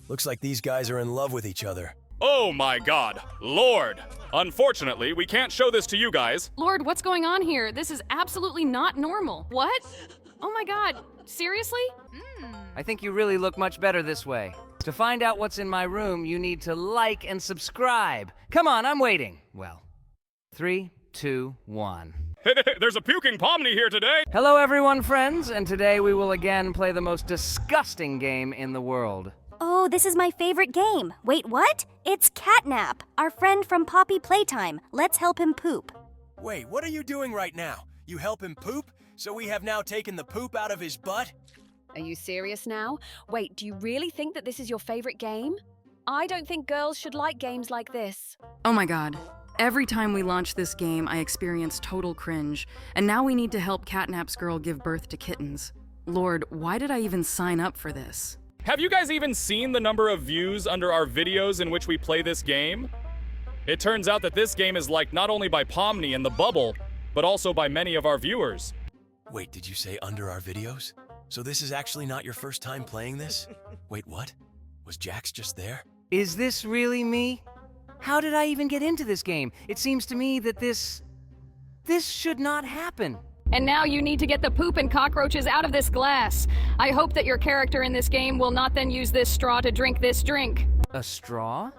Looks like these guys are in love with each other. Oh my god, Lord! Unfortunately, we can't show this to you guys. Lord, what's going on here? This is absolutely not normal. What? Oh my god, seriously? I think you really look much better this way. To find out what's in my room, you need to like and subscribe. Come on, I'm waiting. Well, 3, 2, 1. There's a puking Pomni here today! Hello everyone, friends, and today we will again play the most disgusting game in the world. Oh, this is my favorite game. Wait, what? It's Catnap, our friend from Poppy Playtime. Let's help him poop. Wait, what are you doing right now? You help him poop? So we have now taken the poop out of his butt? Are you serious now? Wait, do you really think that this is your favorite game? I don't think girls should like games like this. Oh my god. Every time we launch this game, I experience total cringe. And now we need to help Catnap's girl give birth to kittens. Lord, why did I even sign up for this? Have you guys even seen the number of views under our videos in which we play this game? It turns out that this game is liked not only by Pomni and the Bubble, but also by many of our viewers. Wait, did you say under our videos? So this is actually not your first time playing this? Wait, what? Was Jax just there? Is this really me? How did I even get into this game? It seems to me that this should not happen. And now you need to get the poop and cockroaches out of this glass. I hope that your character in this game will not then use this straw to drink this drink. A straw?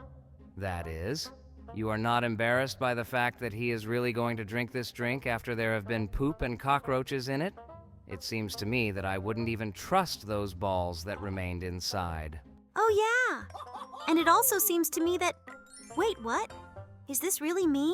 That is. You are not embarrassed by the fact that he is really going to drink this drink after there have been poop and cockroaches in it? It seems to me that I wouldn't even trust those balls that remained inside. Oh yeah. And it also seems to me that... Wait, what? Is this really me?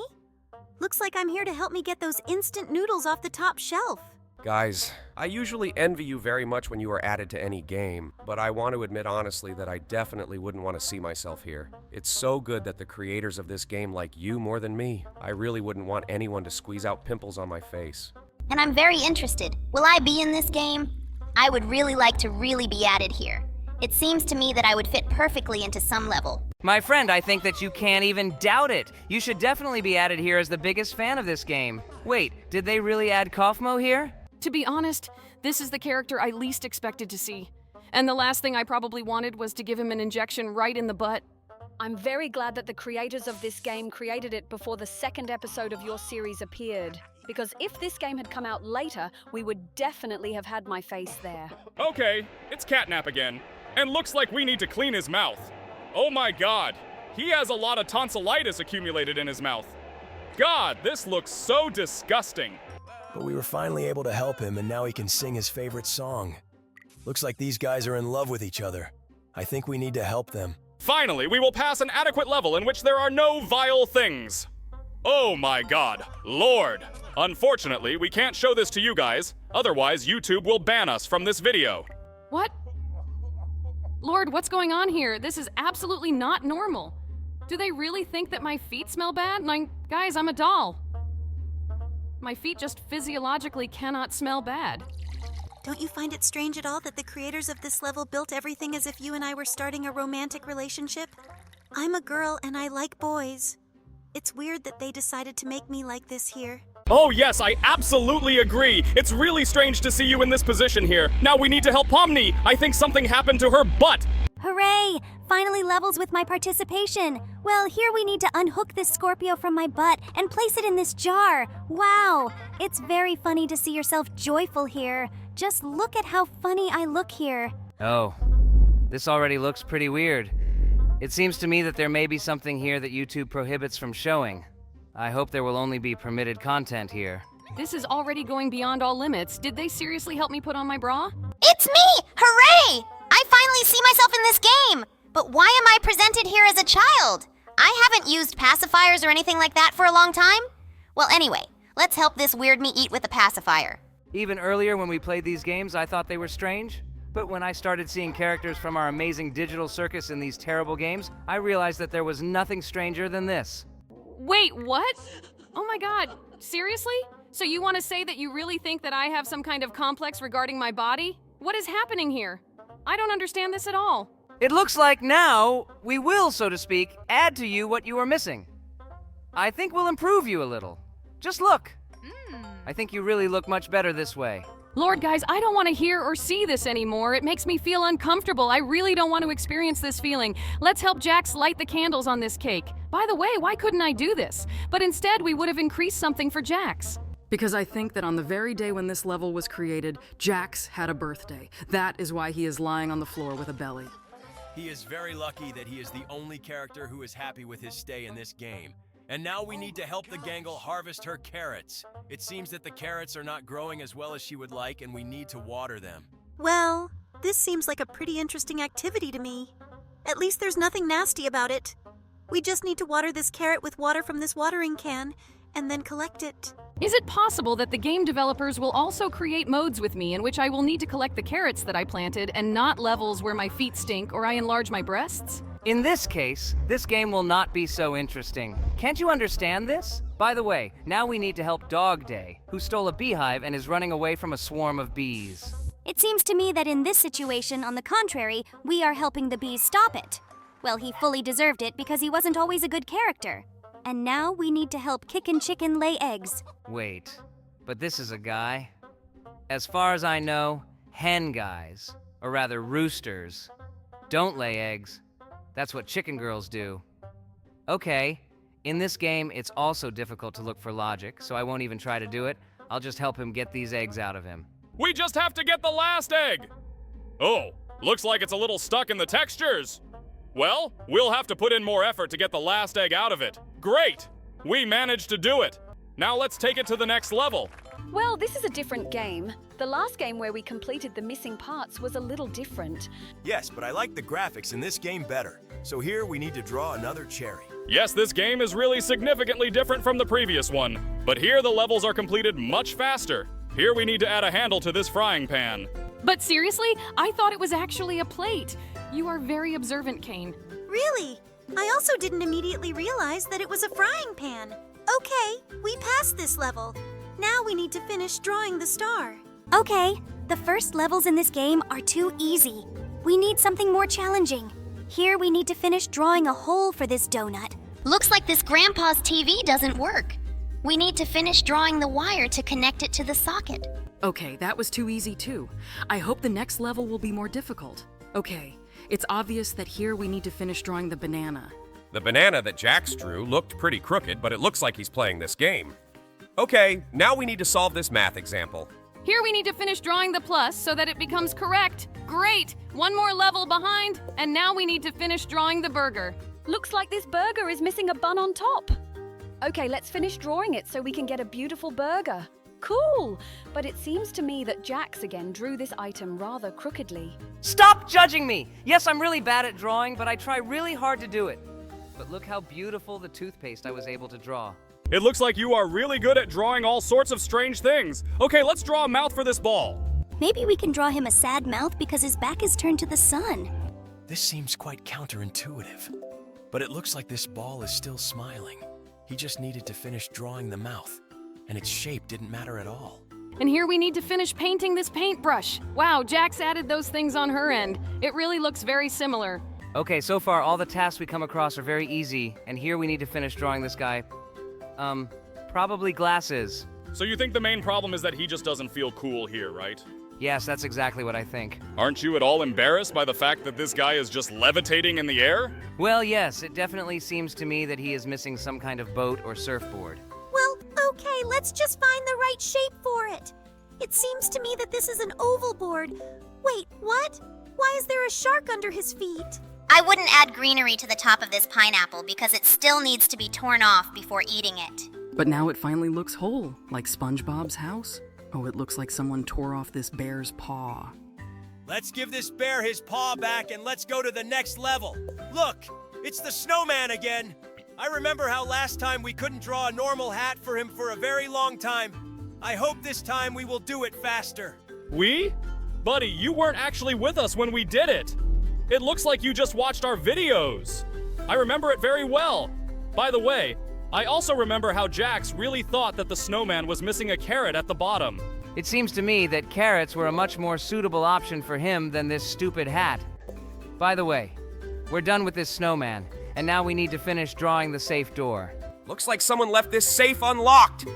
Looks like I'm here to help me get those instant noodles off the top shelf. Guys, I usually envy you very much when you are added to any game, but I want to admit honestly that I definitely wouldn't want to see myself here. It's so good that the creators of this game like you more than me. I really wouldn't want anyone to squeeze out pimples on my face. And I'm very interested. Will I be in this game? I would really like to really be added here. It seems to me that I would fit perfectly into some level. My friend, I think that you can't even doubt it. You should definitely be added here as the biggest fan of this game. Wait, did they really add Kaufmo here? To be honest, this is the character I least expected to see. And the last thing I probably wanted was to give him an injection right in the butt. I'm very glad that the creators of this game created it before the second episode of your series appeared. Because if this game had come out later, we would definitely have had my face there. Okay, it's Catnap again. And looks like we need to clean his mouth. Oh my god, he has a lot of tonsillitis accumulated in his mouth. God, this looks so disgusting. But we were finally able to help him, and now he can sing his favorite song. Looks like these guys are in love with each other. I think we need to help them. Finally, we will pass an adequate level in which there are no vile things. Oh my god, Lord! Unfortunately, we can't show this to you guys, otherwise YouTube will ban us from this video. What? Lord, what's going on here? This is absolutely not normal. Do they really think that my feet smell bad? Guys, I'm a doll. My feet just physiologically cannot smell bad. Don't you find it strange at all that the creators of this level built everything as if you and I were starting a romantic relationship? I'm a girl and I like boys. It's weird that they decided to make me like this here. Oh yes, I absolutely agree. It's really strange to see you in this position here. Now we need to help Pomni. I think something happened to her butt. Hooray! Finally levels with my participation. Well, here we need to unhook this Scorpio from my butt and place it in this jar. Wow! It's very funny to see yourself joyful here. Just look at how funny I look here. Oh, this already looks pretty weird. It seems to me that there may be something here that YouTube prohibits from showing. I hope there will only be permitted content here. This is already going beyond all limits. Did they seriously help me put on my bra? It's me! Hooray! I finally see myself in this game! But why am I presented here as a child? I haven't used pacifiers or anything like that for a long time. Well, anyway, let's help this weird me eat with a pacifier. Even earlier when we played these games, I thought they were strange. But when I started seeing characters from our amazing digital circus in these terrible games, I realized that there was nothing stranger than this. Wait, what? Oh my god, seriously? So you want to say that you really think that I have some kind of complex regarding my body? What is happening here? I don't understand this at all. It looks like now we will, so to speak, add to you what you are missing. I think we'll improve you a little. Just look. I think you really look much better this way. Lord, guys, I don't want to hear or see this anymore. It makes me feel uncomfortable. I really don't want to experience this feeling. Let's help Jax light the candles on this cake. By the way, why couldn't I do this? But instead, we would have increased something for Jax. Because I think that on the very day when this level was created, Jax had a birthday. That is why he is lying on the floor with a belly. He is very lucky that he is the only character who is happy with his stay in this game. And now we need to help the Gangle harvest her carrots. It seems that the carrots are not growing as well as she would like, and we need to water them. Well, this seems like a pretty interesting activity to me. At least there's nothing nasty about it. We just need to water this carrot with water from this watering can, and then collect it. Is it possible that the game developers will also create modes with me in which I will need to collect the carrots that I planted and not levels where my feet stink or I enlarge my breasts? In this case, this game will not be so interesting. Can't you understand this? By the way, now we need to help Dog Day, who stole a beehive and is running away from a swarm of bees. It seems to me that in this situation, on the contrary, we are helping the bees stop it. Well, he fully deserved it because he wasn't always a good character. And now we need to help Kickin' Chicken lay eggs. Wait, but this is a guy? As far as I know, hen guys, or rather roosters, don't lay eggs. That's what chicken girls do. Okay, in this game, it's also difficult to look for logic, so I won't even try to do it. I'll just help him get these eggs out of him. We just have to get the last egg! Oh, looks like it's a little stuck in the textures. Well, we'll have to put in more effort to get the last egg out of it. Great! We managed to do it! Now let's take it to the next level. Well, this is a different game. The last game where we completed the missing parts was a little different. Yes, but I like the graphics in this game better. So here we need to draw another cherry. Yes, this game is really significantly different from the previous one, but here the levels are completed much faster. Here we need to add a handle to this frying pan. But seriously, I thought it was actually a plate. You are very observant, Kane. Really? I also didn't immediately realize that it was a frying pan. Okay, we passed this level. Now we need to finish drawing the star. Okay, the first levels in this game are too easy. We need something more challenging. Here we need to finish drawing a hole for this donut. Looks like this grandpa's TV doesn't work. We need to finish drawing the wire to connect it to the socket. Okay, that was too easy too. I hope the next level will be more difficult. Okay, it's obvious that here we need to finish drawing the banana. The banana that Jax drew looked pretty crooked, but it looks like he's playing this game. Okay, now we need to solve this math example. Here we need to finish drawing the plus so that it becomes correct. Great! One more level behind, and now we need to finish drawing the burger. Looks like this burger is missing a bun on top. Okay, let's finish drawing it so we can get a beautiful burger. Cool! But it seems to me that Jax again drew this item rather crookedly. Stop judging me! Yes, I'm really bad at drawing, but I try really hard to do it. But look how beautiful the toothpaste I was able to draw. It looks like you are really good at drawing all sorts of strange things. Okay, let's draw a mouth for this ball. Maybe we can draw him a sad mouth because his back is turned to the sun. This seems quite counterintuitive. But it looks like this ball is still smiling. He just needed to finish drawing the mouth, and its shape didn't matter at all. And here we need to finish painting this paintbrush. Wow, Jax added those things on her end. It really looks very similar. Okay, so far all the tasks we come across are very easy, and here we need to finish drawing this guy. Probably glasses. So you think the main problem is that he just doesn't feel cool here, right? Yes, that's exactly what I think. Aren't you at all embarrassed by the fact that this guy is just levitating in the air? Well, yes, it definitely seems to me that he is missing some kind of boat or surfboard. Well, okay, let's just find the right shape for it. It seems to me that this is an oval board. Wait, what? Why is there a shark under his feet? I wouldn't add greenery to the top of this pineapple because it still needs to be torn off before eating it. But now it finally looks whole, like SpongeBob's house. Oh, it looks like someone tore off this bear's paw. Let's give this bear his paw back and let's go to the next level. Look, it's the snowman again. I remember how last time we couldn't draw a normal hat for him for a very long time. I hope this time we will do it faster. We? Buddy, you weren't actually with us when we did it. It looks like you just watched our videos. I remember it very well. By the way, I also remember how Jax really thought that the snowman was missing a carrot at the bottom. It seems to me that carrots were a much more suitable option for him than this stupid hat. By the way, we're done with this snowman, and now we need to finish drawing the safe door. Looks like someone left this safe unlocked.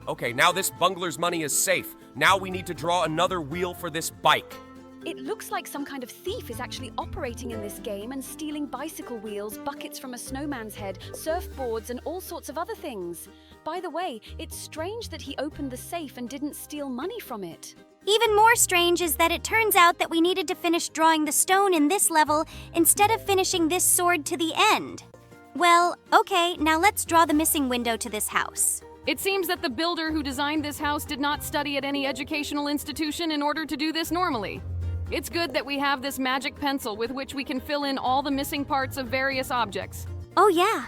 Okay, now this bungler's money is safe. Now we need to draw another wheel for this bike. It looks like some kind of thief is actually operating in this game and stealing bicycle wheels, buckets from a snowman's head, surfboards, and all sorts of other things. By the way, it's strange that he opened the safe and didn't steal money from it. Even more strange is that it turns out that we needed to finish drawing the stone in this level instead of finishing this sword to the end. Well, okay, now let's draw the missing window to this house. It seems that the builder who designed this house did not study at any educational institution in order to do this normally. It's good that we have this magic pencil with which we can fill in all the missing parts of various objects. Oh yeah.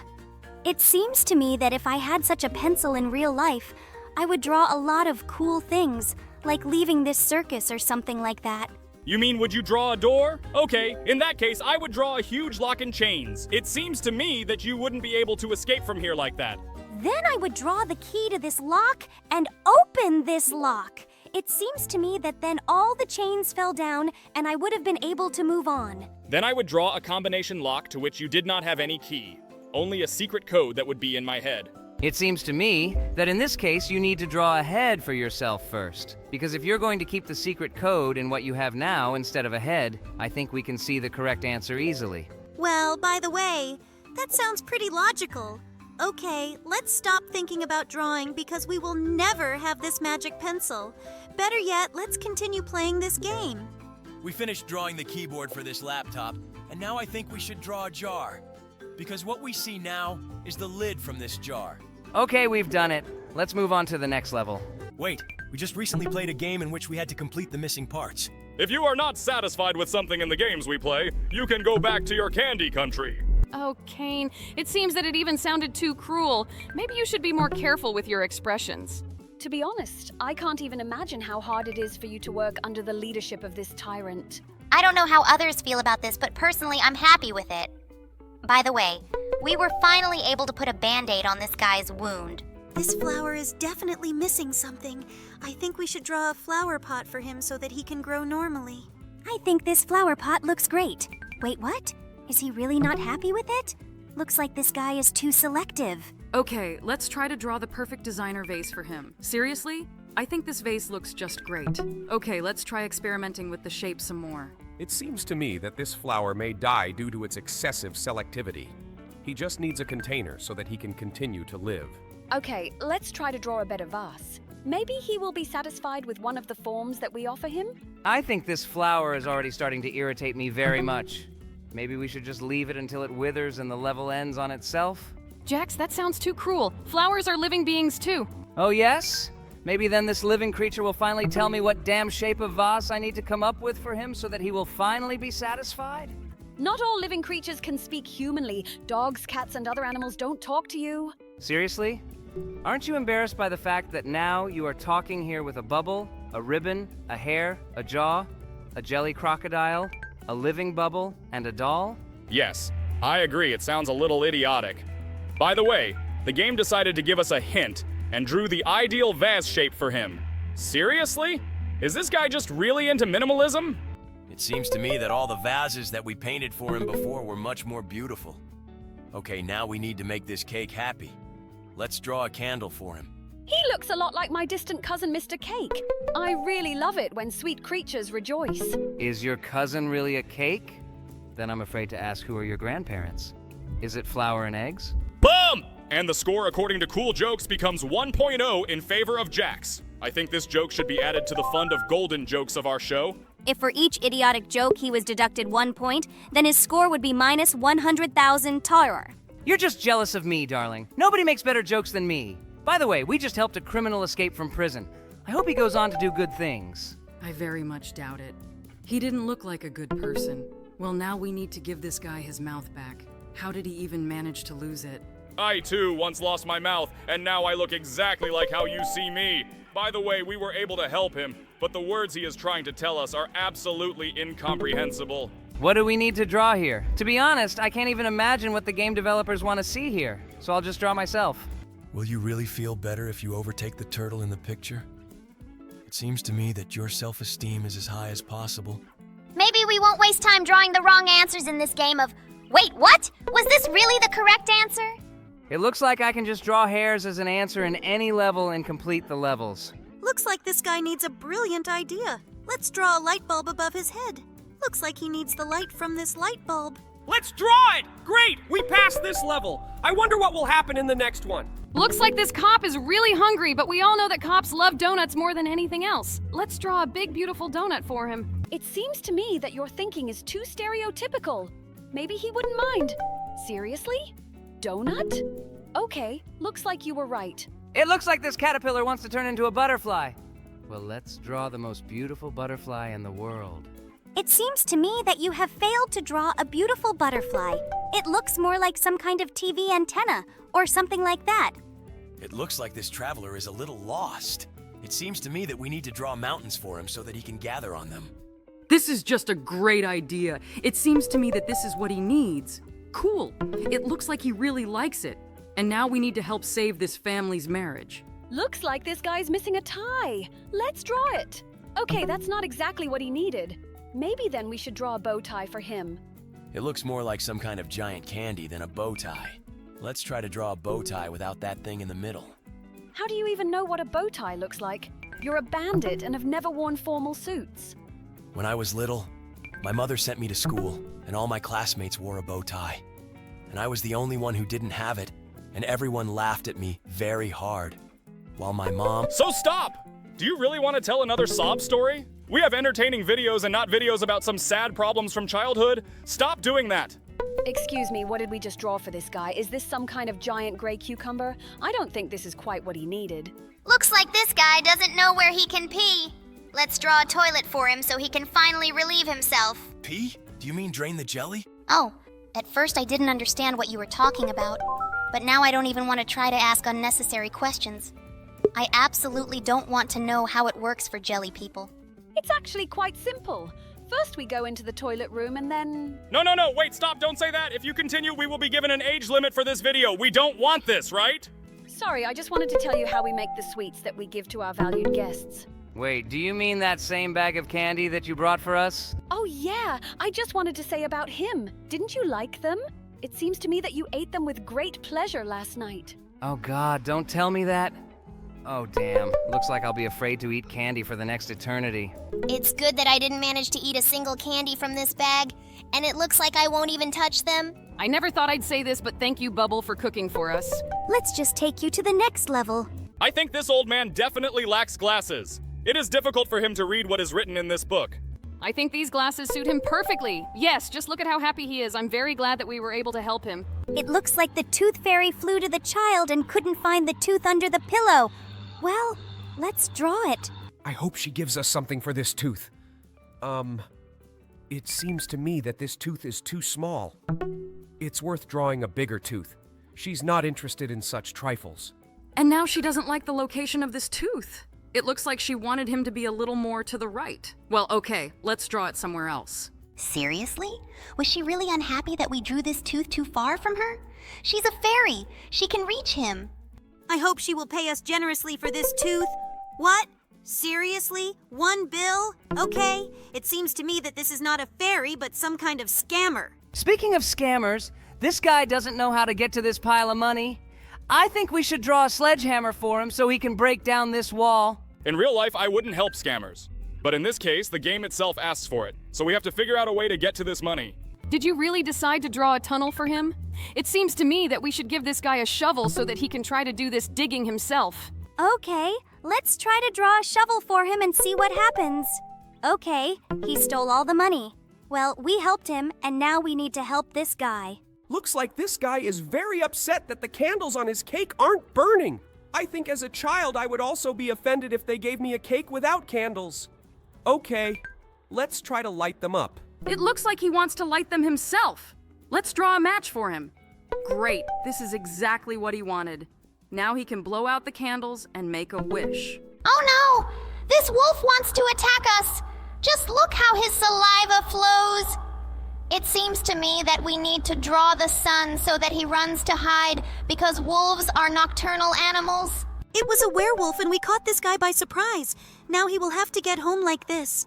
It seems to me that if I had such a pencil in real life, I would draw a lot of cool things, like leaving this circus or something like that. You mean would you draw a door? Okay, in that case, I would draw a huge lock and chains. It seems to me that you wouldn't be able to escape from here like that. Then I would draw the key to this lock and open this lock. It seems to me that then all the chains fell down and I would have been able to move on. Then I would draw a combination lock to which you did not have any key. Only a secret code that would be in my head. It seems to me that in this case you need to draw a head for yourself first. Because if you're going to keep the secret code in what you have now instead of a head, I think we can see the correct answer easily. Well, by the way, that sounds pretty logical. Okay, let's stop thinking about drawing because we will never have this magic pencil. Better yet, let's continue playing this game. We finished drawing the keyboard for this laptop, and now I think we should draw a jar. Because what we see now is the lid from this jar. Okay, we've done it. Let's move on to the next level. Wait, we just recently played a game in which we had to complete the missing parts. If you are not satisfied with something in the games we play, you can go back to your candy country. Oh, Kane, it seems that it even sounded too cruel. Maybe you should be more careful with your expressions. To be honest, I can't even imagine how hard it is for you to work under the leadership of this tyrant. I don't know how others feel about this, but personally, I'm happy with it. By the way, we were finally able to put a Band-Aid on this guy's wound. This flower is definitely missing something. I think we should draw a flower pot for him so that he can grow normally. I think this flower pot looks great. Wait, what? Is he really not happy with it? Looks like this guy is too selective. Okay, let's try to draw the perfect designer vase for him. Seriously? I think this vase looks just great. Okay, let's try experimenting with the shape some more. It seems to me that this flower may die due to its excessive selectivity. He just needs a container so that he can continue to live. Okay, let's try to draw a better vase. Maybe he will be satisfied with one of the forms that we offer him? I think this flower is already starting to irritate me very much. Maybe we should just leave it until it withers and the level ends on itself? Jax, that sounds too cruel. Flowers are living beings too. Oh yes? Maybe then this living creature will finally tell me what damn shape of vase I need to come up with for him so that he will finally be satisfied? Not all living creatures can speak humanly. Dogs, cats, and other animals don't talk to you. Seriously? Aren't you embarrassed by the fact that now you are talking here with a bubble, a ribbon, a hair, a jaw, a jelly crocodile, a living bubble, and a doll? Yes, I agree, it sounds a little idiotic. By the way, the game decided to give us a hint and drew the ideal vase shape for him. Seriously? Is this guy just really into minimalism? It seems to me that all the vases that we painted for him before were much more beautiful. Okay, now we need to make this cake happy. Let's draw a candle for him. He looks a lot like my distant cousin, Mr. Cake. I really love it when sweet creatures rejoice. Is your cousin really a cake? Then I'm afraid to ask, who are your grandparents? Is it flour and eggs? Boom! And the score, according to Cool Jokes, becomes 1.0 in favor of Jax. I think this joke should be added to the fund of golden jokes of our show. If for each idiotic joke he was deducted 1 point, then his score would be minus 100,000 Tower. You're just jealous of me, darling. Nobody makes better jokes than me. By the way, we just helped a criminal escape from prison. I hope he goes on to do good things. I very much doubt it. He didn't look like a good person. Well, now we need to give this guy his mouth back. How did he even manage to lose it? I too once lost my mouth, and now I look exactly like how you see me. By the way, we were able to help him, but the words he is trying to tell us are absolutely incomprehensible. What do we need to draw here? To be honest, I can't even imagine what the game developers want to see here, so I'll just draw myself. Will you really feel better if you overtake the turtle in the picture? It seems to me that your self-esteem is as high as possible. Maybe we won't waste time drawing the wrong answers in this game of, wait, what? Was this really the correct answer? It looks like I can just draw hairs as an answer in any level and complete the levels. Looks like this guy needs a brilliant idea. Let's draw a light bulb above his head. Looks like he needs the light from this light bulb. Let's draw it! Great! We passed this level. I wonder what will happen in the next one. Looks like this cop is really hungry, but we all know that cops love donuts more than anything else. Let's draw a big, beautiful donut for him. It seems to me that your thinking is too stereotypical. Maybe he wouldn't mind. Seriously? Donut? Okay, looks like you were right. It looks like this caterpillar wants to turn into a butterfly. Well, let's draw the most beautiful butterfly in the world. It seems to me that you have failed to draw a beautiful butterfly. It looks more like some kind of TV antenna, or something like that. It looks like this traveler is a little lost. It seems to me that we need to draw mountains for him so that he can gather on them. This is just a great idea. It seems to me that this is what he needs. Cool. It looks like he really likes it. And now we need to help save this family's marriage. Looks like this guy's missing a tie. Let's draw it. Okay, that's not exactly what he needed. Maybe then we should draw a bow tie for him. It looks more like some kind of giant candy than a bow tie. Let's try to draw a bow tie without that thing in the middle. How do you even know what a bow tie looks like? You're a bandit and have never worn formal suits. When I was little, my mother sent me to school, and all my classmates wore a bow tie. And I was the only one who didn't have it, and everyone laughed at me very hard. While my mom... So stop! Do you really want to tell another sob story? We have entertaining videos and not videos about some sad problems from childhood. Stop doing that! Excuse me, what did we just draw for this guy? Is this some kind of giant gray cucumber? I don't think this is quite what he needed. Looks like this guy doesn't know where he can pee. Let's draw a toilet for him so he can finally relieve himself. Pee? Do you mean drain the jelly? Oh, at first I didn't understand what you were talking about, but now I don't even want to try to ask unnecessary questions. I absolutely don't want to know how it works for jelly people. It's actually quite simple. First we go into the toilet room and then... No, wait, stop, don't say that. If you continue, we will be given an age limit for this video. We don't want this, right? Sorry, I just wanted to tell you how we make the sweets that we give to our valued guests. Wait, do you mean that same bag of candy that you brought for us? Oh yeah, I just wanted to say about him. Didn't you like them? It seems to me that you ate them with great pleasure last night. Oh God, don't tell me that. Oh damn, looks like I'll be afraid to eat candy for the next eternity. It's good that I didn't manage to eat a single candy from this bag, and it looks like I won't even touch them. I never thought I'd say this, but thank you, Bubble, for cooking for us. Let's just take you to the next level. I think this old man definitely lacks glasses. It is difficult for him to read what is written in this book. I think these glasses suit him perfectly. Yes, just look at how happy he is. I'm very glad that we were able to help him. It looks like the tooth fairy flew to the child and couldn't find the tooth under the pillow. Well, let's draw it. I hope she gives us something for this tooth. It seems to me that this tooth is too small. It's worth drawing a bigger tooth. She's not interested in such trifles. And now she doesn't like the location of this tooth. It looks like she wanted him to be a little more to the right. Well, okay, let's draw it somewhere else. Seriously? Was she really unhappy that we drew this tooth too far from her? She's a fairy. She can reach him. I hope she will pay us generously for this tooth. What? Seriously? $1 bill? Okay. It seems to me that this is not a fairy, but some kind of scammer. Speaking of scammers, this guy doesn't know how to get to this pile of money. I think we should draw a sledgehammer for him so he can break down this wall. In real life, I wouldn't help scammers. But in this case, the game itself asks for it. So we have to figure out a way to get to this money. Did you really decide to draw a tunnel for him? It seems to me that we should give this guy a shovel so that he can try to do this digging himself. Okay, let's try to draw a shovel for him and see what happens. Okay, he stole all the money. Well, we helped him, and now we need to help this guy. Looks like this guy is very upset that the candles on his cake aren't burning. I think as a child I would also be offended if they gave me a cake without candles. Okay, let's try to light them up. It looks like he wants to light them himself. Let's draw a match for him. Great, this is exactly what he wanted. Now he can blow out the candles and make a wish. Oh no! This wolf wants to attack us! Just look how his saliva flows! It seems to me that we need to draw the sun so that he runs to hide, because wolves are nocturnal animals. It was a werewolf and we caught this guy by surprise. Now he will have to get home like this.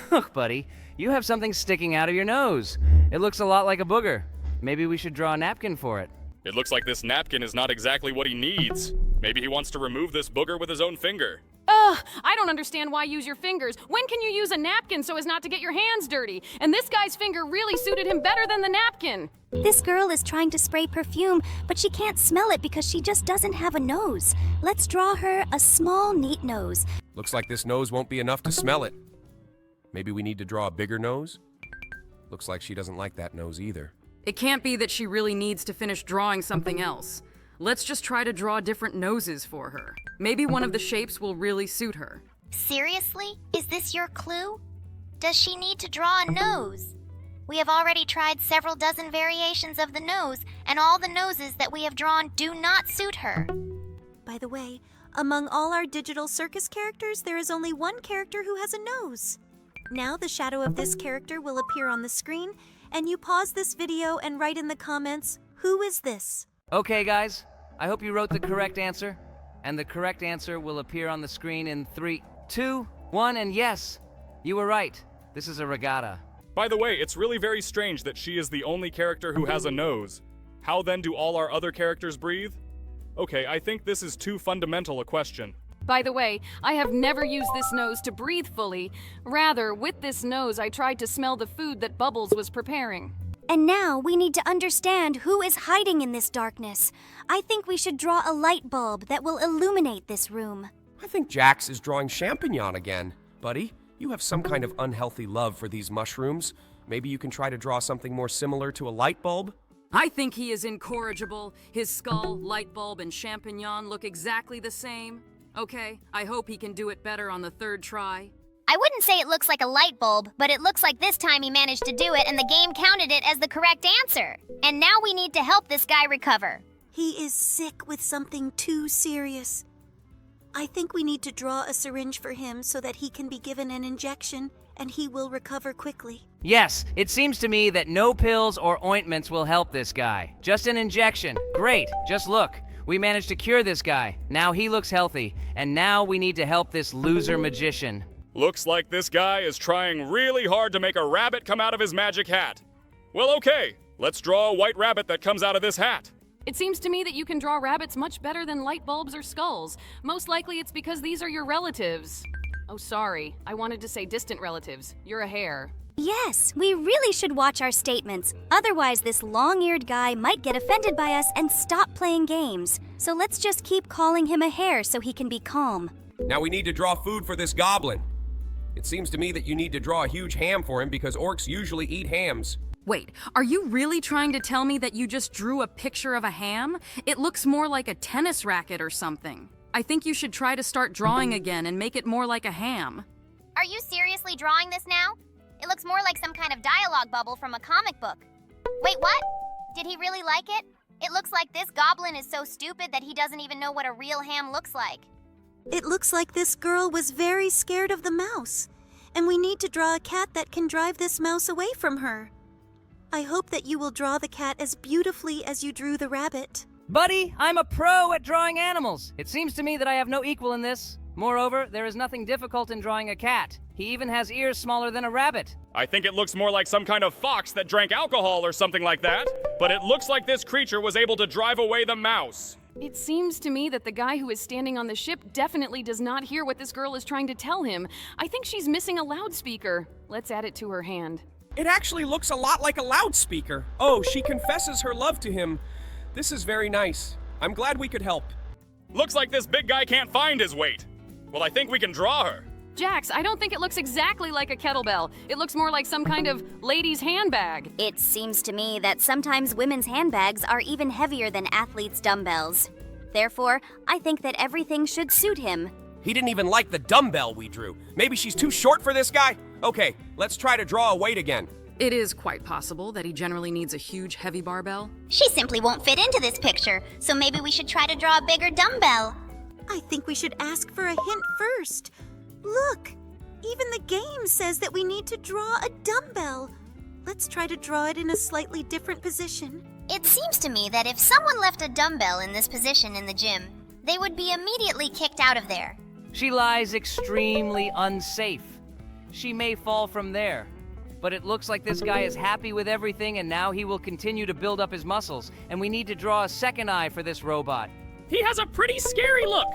Look, buddy, you have something sticking out of your nose. It looks a lot like a booger. Maybe we should draw a napkin for it. It looks like this napkin is not exactly what he needs. Maybe he wants to remove this booger with his own finger. Ugh, I don't understand why use your fingers. When can you use a napkin so as not to get your hands dirty? And this guy's finger really suited him better than the napkin. This girl is trying to spray perfume, but she can't smell it because she just doesn't have a nose. Let's draw her a small, neat nose. Looks like this nose won't be enough to smell it. Maybe we need to draw a bigger nose? Looks like she doesn't like that nose either. It can't be that she really needs to finish drawing something else. Let's just try to draw different noses for her. Maybe one of the shapes will really suit her. Seriously? Is this your clue? Does she need to draw a nose? We have already tried several dozen variations of the nose, and all the noses that we have drawn do not suit her. By the way, among all our digital circus characters, there is only one character who has a nose. Now the shadow of this character will appear on the screen, and you pause this video and write in the comments, who is this? Okay, guys, I hope you wrote the correct answer. And the correct answer will appear on the screen in 3, 2, 1, and yes, you were right. This is a regatta. By the way, it's really very strange that she is the only character who has a nose. How then do all our other characters breathe? Okay, I think this is too fundamental a question. By the way, I have never used this nose to breathe fully. Rather, with this nose, I tried to smell the food that Bubbles was preparing. And now we need to understand who is hiding in this darkness. I think we should draw a light bulb that will illuminate this room. I think Jax is drawing champignon again. Buddy, you have some kind of unhealthy love for these mushrooms. Maybe you can try to draw something more similar to a light bulb? I think he is incorrigible. His skull, light bulb, and champignon look exactly the same. Okay, I hope he can do it better on the third try. I wouldn't say it looks like a light bulb, but it looks like this time he managed to do it and the game counted it as the correct answer. And now we need to help this guy recover. He is sick with something too serious. I think we need to draw a syringe for him so that he can be given an injection and he will recover quickly. Yes, it seems to me that no pills or ointments will help this guy. Just an injection. Great, just look. We managed to cure this guy. Now he looks healthy. And now we need to help this loser magician. Looks like this guy is trying really hard to make a rabbit come out of his magic hat. Well, okay, let's draw a white rabbit that comes out of this hat. It seems to me that you can draw rabbits much better than light bulbs or skulls. Most likely it's because these are your relatives. Oh, sorry. I wanted to say distant relatives. You're a hare. Yes, we really should watch our statements. Otherwise, this long-eared guy might get offended by us and stop playing games. So let's just keep calling him a hare so he can be calm. Now we need to draw food for this goblin. It seems to me that you need to draw a huge ham for him because orcs usually eat hams. Wait, are you really trying to tell me that you just drew a picture of a ham? It looks more like a tennis racket or something. I think you should try to start drawing again and make it more like a ham. Are you seriously drawing this now? It looks more like some kind of dialogue bubble from a comic book. Wait, what? Did he really like it? It looks like this goblin is so stupid that he doesn't even know what a real ham looks like. It looks like this girl was very scared of the mouse, and we need to draw a cat that can drive this mouse away from her. I hope that you will draw the cat as beautifully as you drew the rabbit. Buddy, I'm a pro at drawing animals. It seems to me that I have no equal in this. Moreover, there is nothing difficult in drawing a cat. He even has ears smaller than a rabbit. I think it looks more like some kind of fox that drank alcohol or something like that. But it looks like this creature was able to drive away the mouse. It seems to me that the guy who is standing on the ship definitely does not hear what this girl is trying to tell him. I think she's missing a loudspeaker. Let's add it to her hand. It actually looks a lot like a loudspeaker. Oh, she confesses her love to him. This is very nice. I'm glad we could help. Looks like this big guy can't find his weight. Well, I think we can draw her. Jax, I don't think it looks exactly like a kettlebell. It looks more like some kind of lady's handbag. It seems to me that sometimes women's handbags are even heavier than athletes' dumbbells. Therefore, I think that everything should suit him. He didn't even like the dumbbell we drew. Maybe she's too short for this guy? Okay, let's try to draw a weight again. It is quite possible that he generally needs a huge, heavy barbell. She simply won't fit into this picture, so maybe we should try to draw a bigger dumbbell. I think we should ask for a hint first. Look, even the game says that we need to draw a dumbbell. Let's try to draw it in a slightly different position. It seems to me that if someone left a dumbbell in this position in the gym, they would be immediately kicked out of there. She lies extremely unsafe. She may fall from there. But it looks like this guy is happy with everything and now he will continue to build up his muscles. And we need to draw a second eye for this robot. He has a pretty scary look.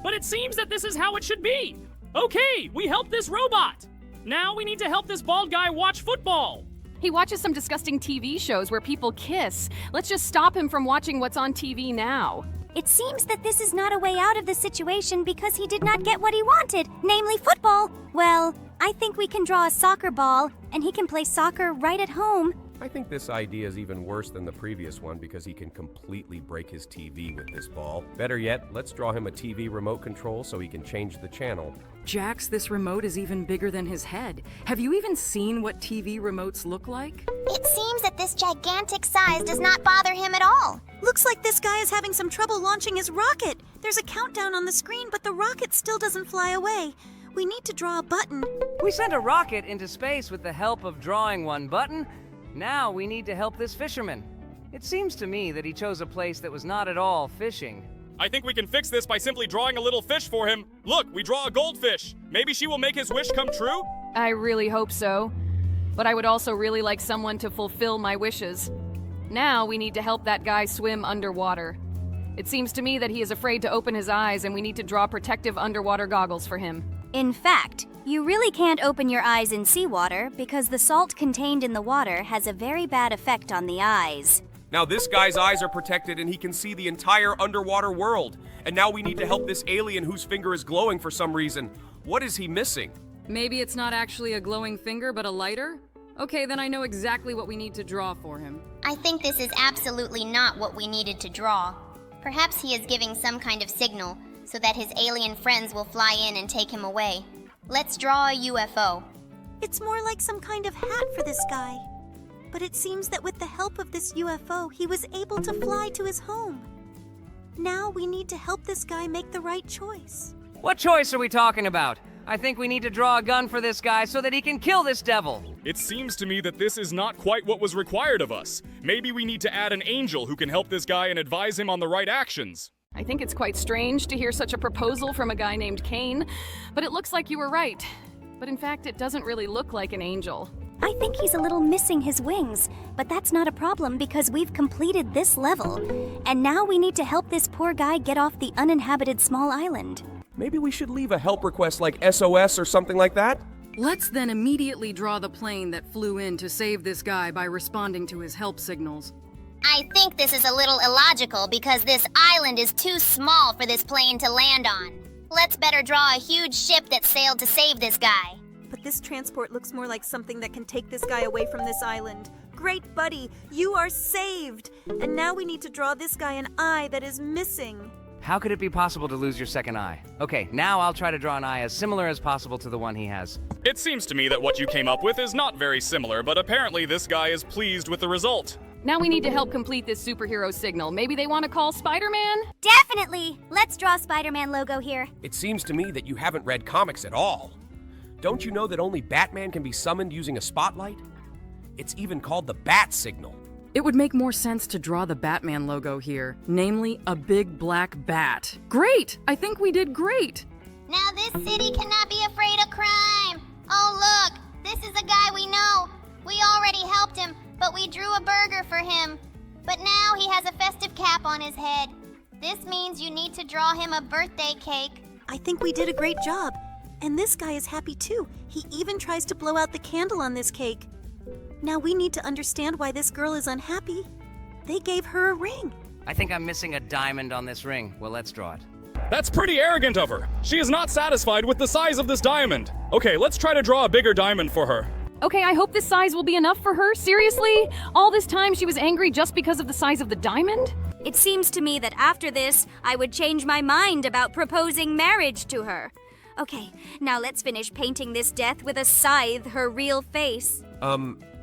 but it seems that this is how it should be. Okay, we helped this robot. Now we need to help this bald guy watch football. He watches some disgusting TV shows where people kiss. Let's just stop him from watching what's on TV now. It seems that this is not a way out of the situation because he did not get what he wanted, namely football. Well, I think we can draw a soccer ball, and he can play soccer right at home. I think this idea is even worse than the previous one because he can completely break his TV with this ball. Better yet, let's draw him a TV remote control so he can change the channel. Jax, this remote is even bigger than his head. Have you even seen what TV remotes look like? It seems that this gigantic size does not bother him at all. Looks like this guy is having some trouble launching his rocket. There's a countdown on the screen, but the rocket still doesn't fly away. We need to draw a button. We sent a rocket into space with the help of drawing one button. Now we need to help this fisherman. It seems to me that he chose a place that was not at all fishing. I think we can fix this by simply drawing a little fish for him. Look, we draw a goldfish. Maybe she will make his wish come true? I really hope so. But I would also really like someone to fulfill my wishes. Now we need to help that guy swim underwater. It seems to me that he is afraid to open his eyes and we need to draw protective underwater goggles for him. In fact, you really can't open your eyes in seawater because the salt contained in the water has a very bad effect on the eyes. Now this guy's eyes are protected and he can see the entire underwater world. And now we need to help this alien whose finger is glowing for some reason. What is he missing? Maybe it's not actually a glowing finger, but a lighter? Okay, then I know exactly what we need to draw for him. I think this is absolutely not what we needed to draw. Perhaps he is giving some kind of signal so that his alien friends will fly in and take him away. Let's draw a UFO. It's more like some kind of hat for this guy. But it seems that with the help of this UFO, he was able to fly to his home. Now we need to help this guy make the right choice. What choice are we talking about? I think we need to draw a gun for this guy so that he can kill this devil. It seems to me that this is not quite what was required of us. Maybe we need to add an angel who can help this guy and advise him on the right actions. I think it's quite strange to hear such a proposal from a guy named Kane, but it looks like you were right. But in fact, it doesn't really look like an angel. I think he's a little missing his wings, but that's not a problem because we've completed this level. And now we need to help this poor guy get off the uninhabited small island. Maybe we should leave a help request like SOS or something like that? Let's then immediately draw the plane that flew in to save this guy by responding to his help signals. I think this is a little illogical because this island is too small for this plane to land on. Let's better draw a huge ship that sailed to save this guy. But this transport looks more like something that can take this guy away from this island. Great buddy, you are saved! And now we need to draw this guy an eye that is missing. How could it be possible to lose your second eye? Okay, now I'll try to draw an eye as similar as possible to the one he has. It seems to me that what you came up with is not very similar, but apparently this guy is pleased with the result. Now we need to help complete this superhero signal. Maybe they want to call Spider-Man? Definitely! Let's draw Spider-Man logo here. It seems to me that you haven't read comics at all. Don't you know that only Batman can be summoned using a spotlight? It's even called the Bat Signal. It would make more sense to draw the Batman logo here, namely a big black bat. Great! I think we did great! Now this city cannot be afraid of crime. Oh look, this is a guy we know. We already helped him, but we drew a burger for him. But now he has a festive cap on his head. This means you need to draw him a birthday cake. I think we did a great job. And this guy is happy too. He even tries to blow out the candle on this cake. Now we need to understand why this girl is unhappy. They gave her a ring. I think I'm missing a diamond on this ring. Well, let's draw it. That's pretty arrogant of her. She is not satisfied with the size of this diamond. Okay, let's try to draw a bigger diamond for her. Okay, I hope this size will be enough for her. Seriously? All this time she was angry just because of the size of the diamond? It seems to me that after this, I would change my mind about proposing marriage to her. Okay, now let's finish painting this death with a scythe her real face.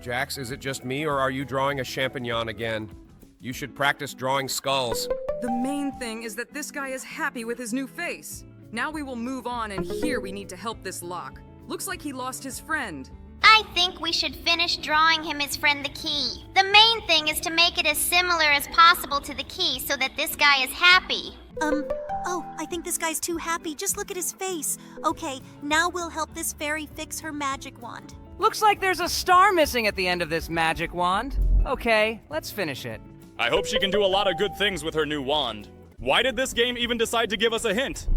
Jax, is it just me or are you drawing a champignon again? You should practice drawing skulls. The main thing is that this guy is happy with his new face. Now we will move on, and here we need to help this lock. Looks like he lost his friend. I think we should finish drawing him his friend the key. The main thing is to make it as similar as possible to the key so that this guy is happy. Oh, I think this guy's too happy. Just look at his face. Okay, now we'll help this fairy fix her magic wand. Looks like there's a star missing at the end of this magic wand. Okay, let's finish it. I hope she can do a lot of good things with her new wand. Why did this game even decide to give us a hint?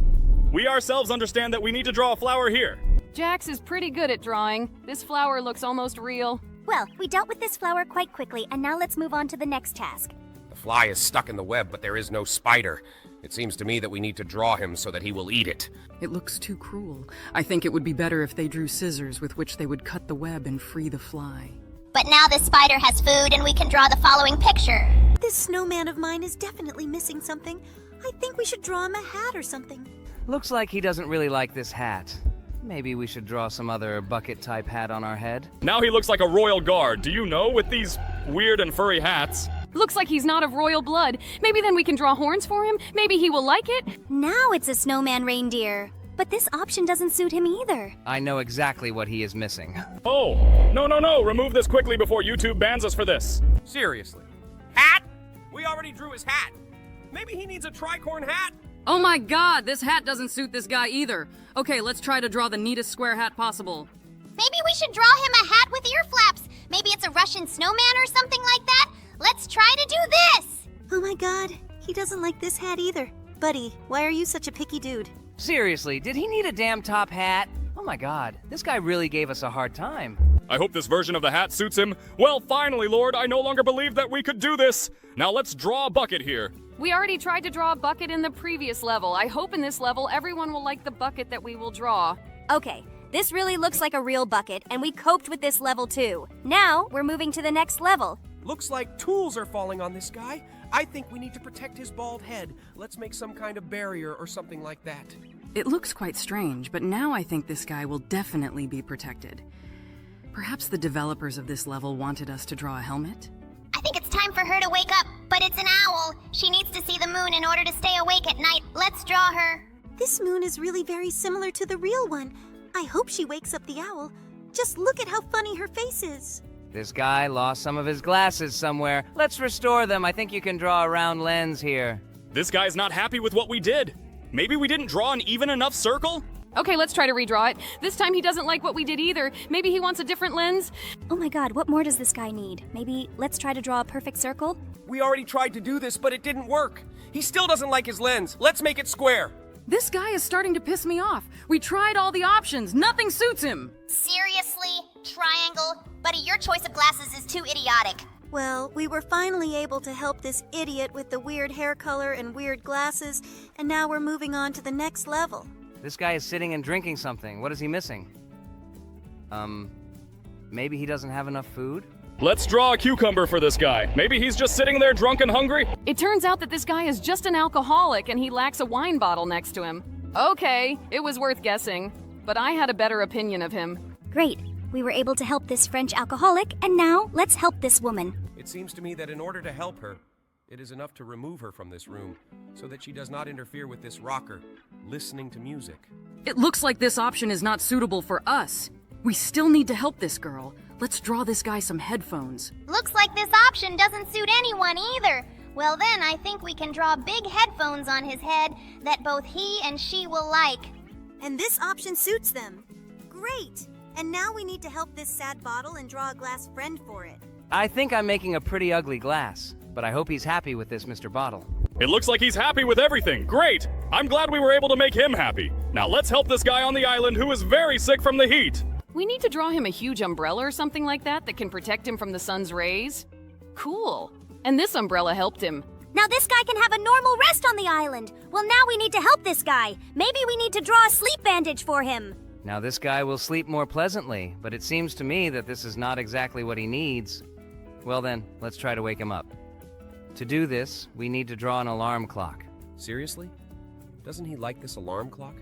We ourselves understand that we need to draw a flower here. Jax is pretty good at drawing. This flower looks almost real. Well, we dealt with this flower quite quickly, and now let's move on to the next task. The fly is stuck in the web, but there is no spider. It seems to me that we need to draw him so that he will eat it. It looks too cruel. I think it would be better if they drew scissors with which they would cut the web and free the fly. But now the spider has food and we can draw the following picture. This snowman of mine is definitely missing something. I think we should draw him a hat or something. Looks like he doesn't really like this hat. Maybe we should draw some other bucket-type hat on our head. Now he looks like a royal guard, do you know, with these weird and furry hats. Looks like he's not of royal blood. Maybe then we can draw horns for him? Maybe he will like it? Now it's a snowman reindeer. But this option doesn't suit him either. I know exactly what he is missing. Oh, no, remove this quickly before YouTube bans us for this. Seriously. Hat? We already drew his hat. Maybe he needs a tricorn hat? Oh my god, this hat doesn't suit this guy either. Okay, let's try to draw the neatest square hat possible. Maybe we should draw him a hat with ear flaps. Maybe it's a Russian snowman or something like that. Let's try to do this. Oh my god, he doesn't like this hat either. Buddy, why are you such a picky dude? Seriously, did he need a damn top hat? Oh my god, this guy really gave us a hard time. I hope this version of the hat suits him. Well, finally, Lord, I no longer believe that we could do this. Now let's draw a bucket here. We already tried to draw a bucket in the previous level. I hope in this level everyone will like the bucket that we will draw. Okay, this really looks like a real bucket, and we coped with this level too. Now, we're moving to the next level. Looks like tools are falling on this guy. I think we need to protect his bald head. Let's make some kind of barrier or something like that. It looks quite strange, but now I think this guy will definitely be protected. Perhaps the developers of this level wanted us to draw a helmet? I think it's time for her to wake up, but it's an owl. She needs to see the moon in order to stay awake at night. Let's draw her. This moon is really very similar to the real one. I hope she wakes up the owl. Just look at how funny her face is. This guy lost some of his glasses somewhere. Let's restore them. I think you can draw a round lens here. This guy's not happy with what we did. Maybe we didn't draw an even enough circle? Okay, let's try to redraw it. This time he doesn't like what we did either. Maybe he wants a different lens? Oh my god, what more does this guy need? Maybe let's try to draw a perfect circle? We already tried to do this, but it didn't work. He still doesn't like his lens. Let's make it square. This guy is starting to piss me off. We tried all the options. Nothing suits him. Seriously? Triangle? Buddy, your choice of glasses is too idiotic. Well, we were finally able to help this idiot with the weird hair color and weird glasses, and now we're moving on to the next level. This guy is sitting and drinking something. What is he missing? Maybe he doesn't have enough food? Let's draw a cucumber for this guy. Maybe he's just sitting there drunk and hungry? It turns out that this guy is just an alcoholic and he lacks a wine bottle next to him. Okay, it was worth guessing, but I had a better opinion of him. Great. We were able to help this French alcoholic, and now let's help this woman. It seems to me that in order to help her, it is enough to remove her from this room so that she does not interfere with this rocker, listening to music. It looks like this option is not suitable for us. We still need to help this girl. Let's draw this guy some headphones. Looks like this option doesn't suit anyone either. Well then, I think we can draw big headphones on his head that both he and she will like. And this option suits them. Great! And now we need to help this sad bottle and draw a glass friend for it. I think I'm making a pretty ugly glass, but I hope he's happy with this, Mr. Bottle. It looks like he's happy with everything. Great! I'm glad we were able to make him happy. Now let's help this guy on the island who is very sick from the heat. We need to draw him a huge umbrella or something like that can protect him from the sun's rays. Cool. And this umbrella helped him. Now this guy can have a normal rest on the island. Well, now we need to help this guy. Maybe we need to draw a sleep bandage for him. Now this guy will sleep more pleasantly, but it seems to me that this is not exactly what he needs. Well then, let's try to wake him up. To do this, we need to draw an alarm clock. Seriously? Doesn't he like this alarm clock?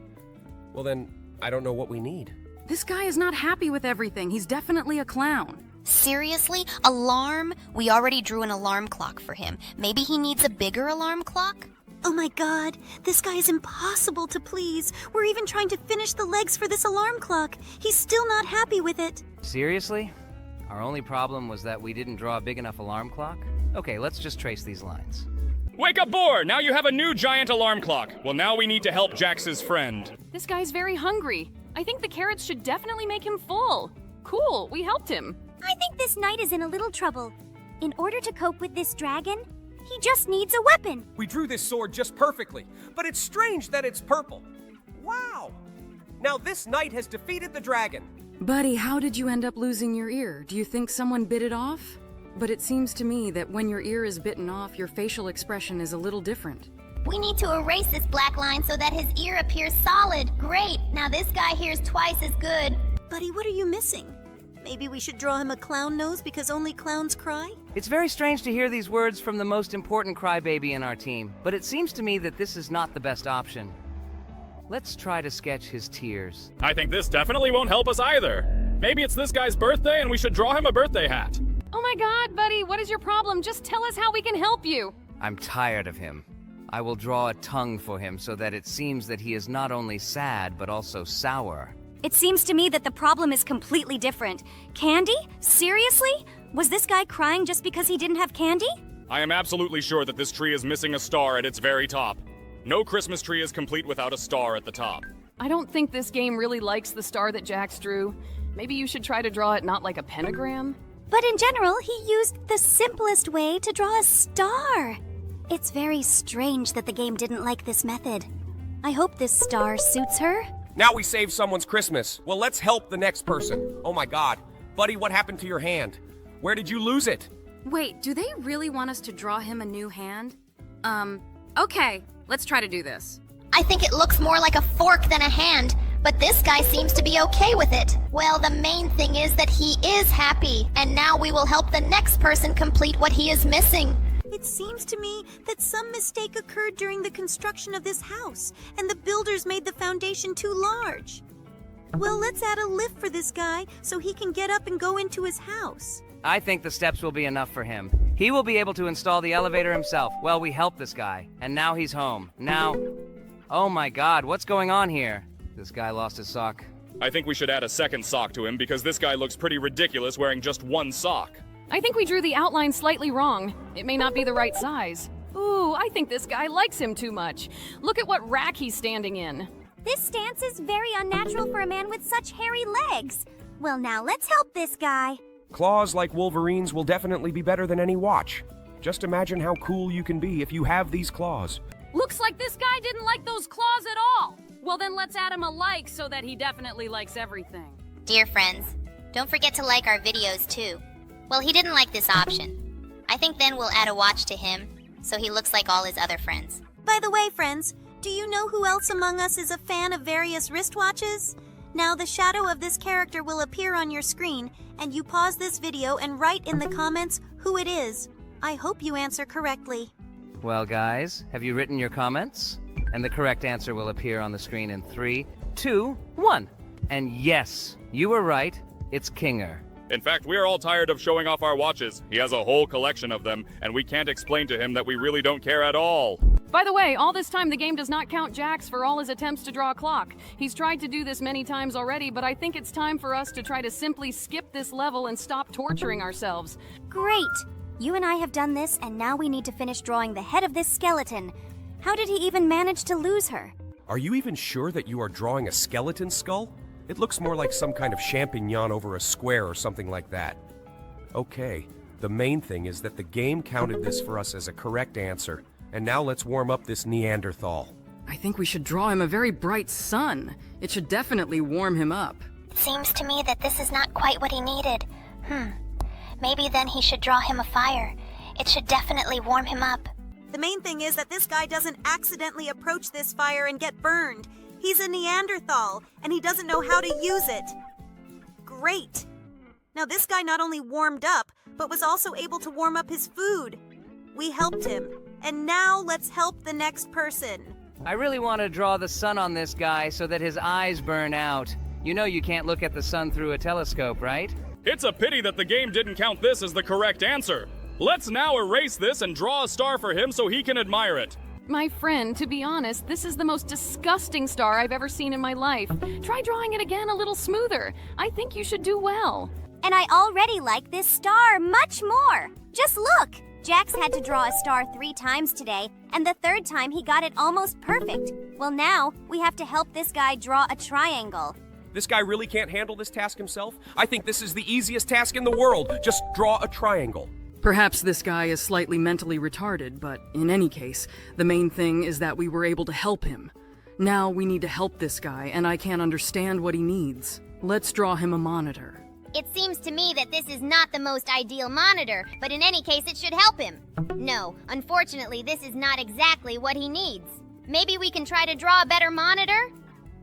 Well then, I don't know what we need. This guy is not happy with everything. He's definitely a clown. Seriously? Alarm? We already drew an alarm clock for him. Maybe he needs a bigger alarm clock? Oh my god, this guy is impossible to please. We're even trying to finish the legs for this alarm clock. He's still not happy with it. Seriously? Our only problem was that we didn't draw a big enough alarm clock? Okay, let's just trace these lines. Wake up, Boar! Now you have a new giant alarm clock. Well, now we need to help Jax's friend. This guy's very hungry. I think the carrots should definitely make him full. Cool, we helped him. I think this knight is in a little trouble. In order to cope with this dragon, he just needs a weapon. We drew this sword just perfectly, but it's strange that it's purple. Wow! Now this knight has defeated the dragon. Buddy, how did you end up losing your ear? Do you think someone bit it off? But it seems to me that when your ear is bitten off, your facial expression is a little different. We need to erase this black line so that his ear appears solid. Great. Now this guy hears twice as good. Buddy, what are you missing? Maybe we should draw him a clown nose because only clowns cry? It's very strange to hear these words from the most important crybaby in our team, but it seems to me that this is not the best option. Let's try to sketch his tears. I think this definitely won't help us either. Maybe it's this guy's birthday and we should draw him a birthday hat. Oh my god, buddy, what is your problem? Just tell us how we can help you. I'm tired of him. I will draw a tongue for him so that it seems that he is not only sad, but also sour. It seems to me that the problem is completely different. Candy? Seriously? Was this guy crying just because he didn't have candy? I am absolutely sure that this tree is missing a star at its very top. No Christmas tree is complete without a star at the top. I don't think this game really likes the star that Jax drew. Maybe you should try to draw it not like a pentagram. But in general, he used the simplest way to draw a star. It's very strange that the game didn't like this method. I hope this star suits her. Now we saved someone's Christmas. Well, let's help the next person. Oh my god. Buddy, what happened to your hand? Where did you lose it? Wait, do they really want us to draw him a new hand? Okay, let's try to do this. I think it looks more like a fork than a hand, but this guy seems to be okay with it. Well, the main thing is that he is happy, and now we will help the next person complete what he is missing. It seems to me that some mistake occurred during the construction of this house, and the builders made the foundation too large. Well, let's add a lift for this guy so he can get up and go into his house. I think the steps will be enough for him. He will be able to install the elevator himself. Well, we helped this guy, and now he's home. Now... Oh my god, what's going on here? This guy lost his sock. I think we should add a second sock to him because this guy looks pretty ridiculous wearing just one sock. I think we drew the outline slightly wrong. It may not be the right size. Ooh, I think this guy likes him too much. Look at what rack he's standing in. This stance is very unnatural for a man with such hairy legs. Well, now let's help this guy. Claws like Wolverine's will definitely be better than any watch. Just imagine how cool you can be if you have these claws. Looks like this guy didn't like those claws at all. Well, then let's add him a like so that he definitely likes everything. Dear friends, don't forget to like our videos too. Well, he didn't like this option. I think then we'll add a watch to him, so he looks like all his other friends. By the way, friends, do you know who else among us is a fan of various wristwatches? Now the shadow of this character will appear on your screen, and you pause this video and write in the comments who it is. I hope you answer correctly. Well, guys, have you written your comments? And the correct answer will appear on the screen in 3, 2, 1. And yes, you were right. It's Kinger. In fact, we are all tired of showing off our watches. He has a whole collection of them, and we can't explain to him that we really don't care at all. By the way, all this time the game does not count Jax for all his attempts to draw a clock. He's tried to do this many times already, but I think it's time for us to try to simply skip this level and stop torturing ourselves. Great! You and I have done this, and now we need to finish drawing the head of this skeleton. How did he even manage to lose her? Are you even sure that you are drawing a skeleton skull? It looks more like some kind of champignon over a square or something like that. Okay, the main thing is that the game counted this for us as a correct answer. And now let's warm up this Neanderthal. I think we should draw him a very bright sun. It should definitely warm him up. It seems to me that this is not quite what he needed. Maybe then he should draw him a fire. It should definitely warm him up. The main thing is that this guy doesn't accidentally approach this fire and get burned. He's a Neanderthal, and he doesn't know how to use it. Great! Now this guy not only warmed up, but was also able to warm up his food. We helped him, and now let's help the next person. I really want to draw the sun on this guy so that his eyes burn out. You know you can't look at the sun through a telescope, right? It's a pity that the game didn't count this as the correct answer. Let's now erase this and draw a star for him so he can admire it. My friend, to be honest, this is the most disgusting star I've ever seen in my life. Try drawing it again a little smoother. I think you should do well. And I already like this star much more. Just look! Jax had to draw a star 3 times today, and the 3rd time he got it almost perfect. Well, now we have to help this guy draw a triangle. This guy really can't handle this task himself? I think this is the easiest task in the world. Just draw a triangle. Perhaps this guy is slightly mentally retarded, but in any case, the main thing is that we were able to help him. Now we need to help this guy, and I can't understand what he needs. Let's draw him a monitor. It seems to me that this is not the most ideal monitor, but in any case it should help him. No, unfortunately this is not exactly what he needs. Maybe we can try to draw a better monitor?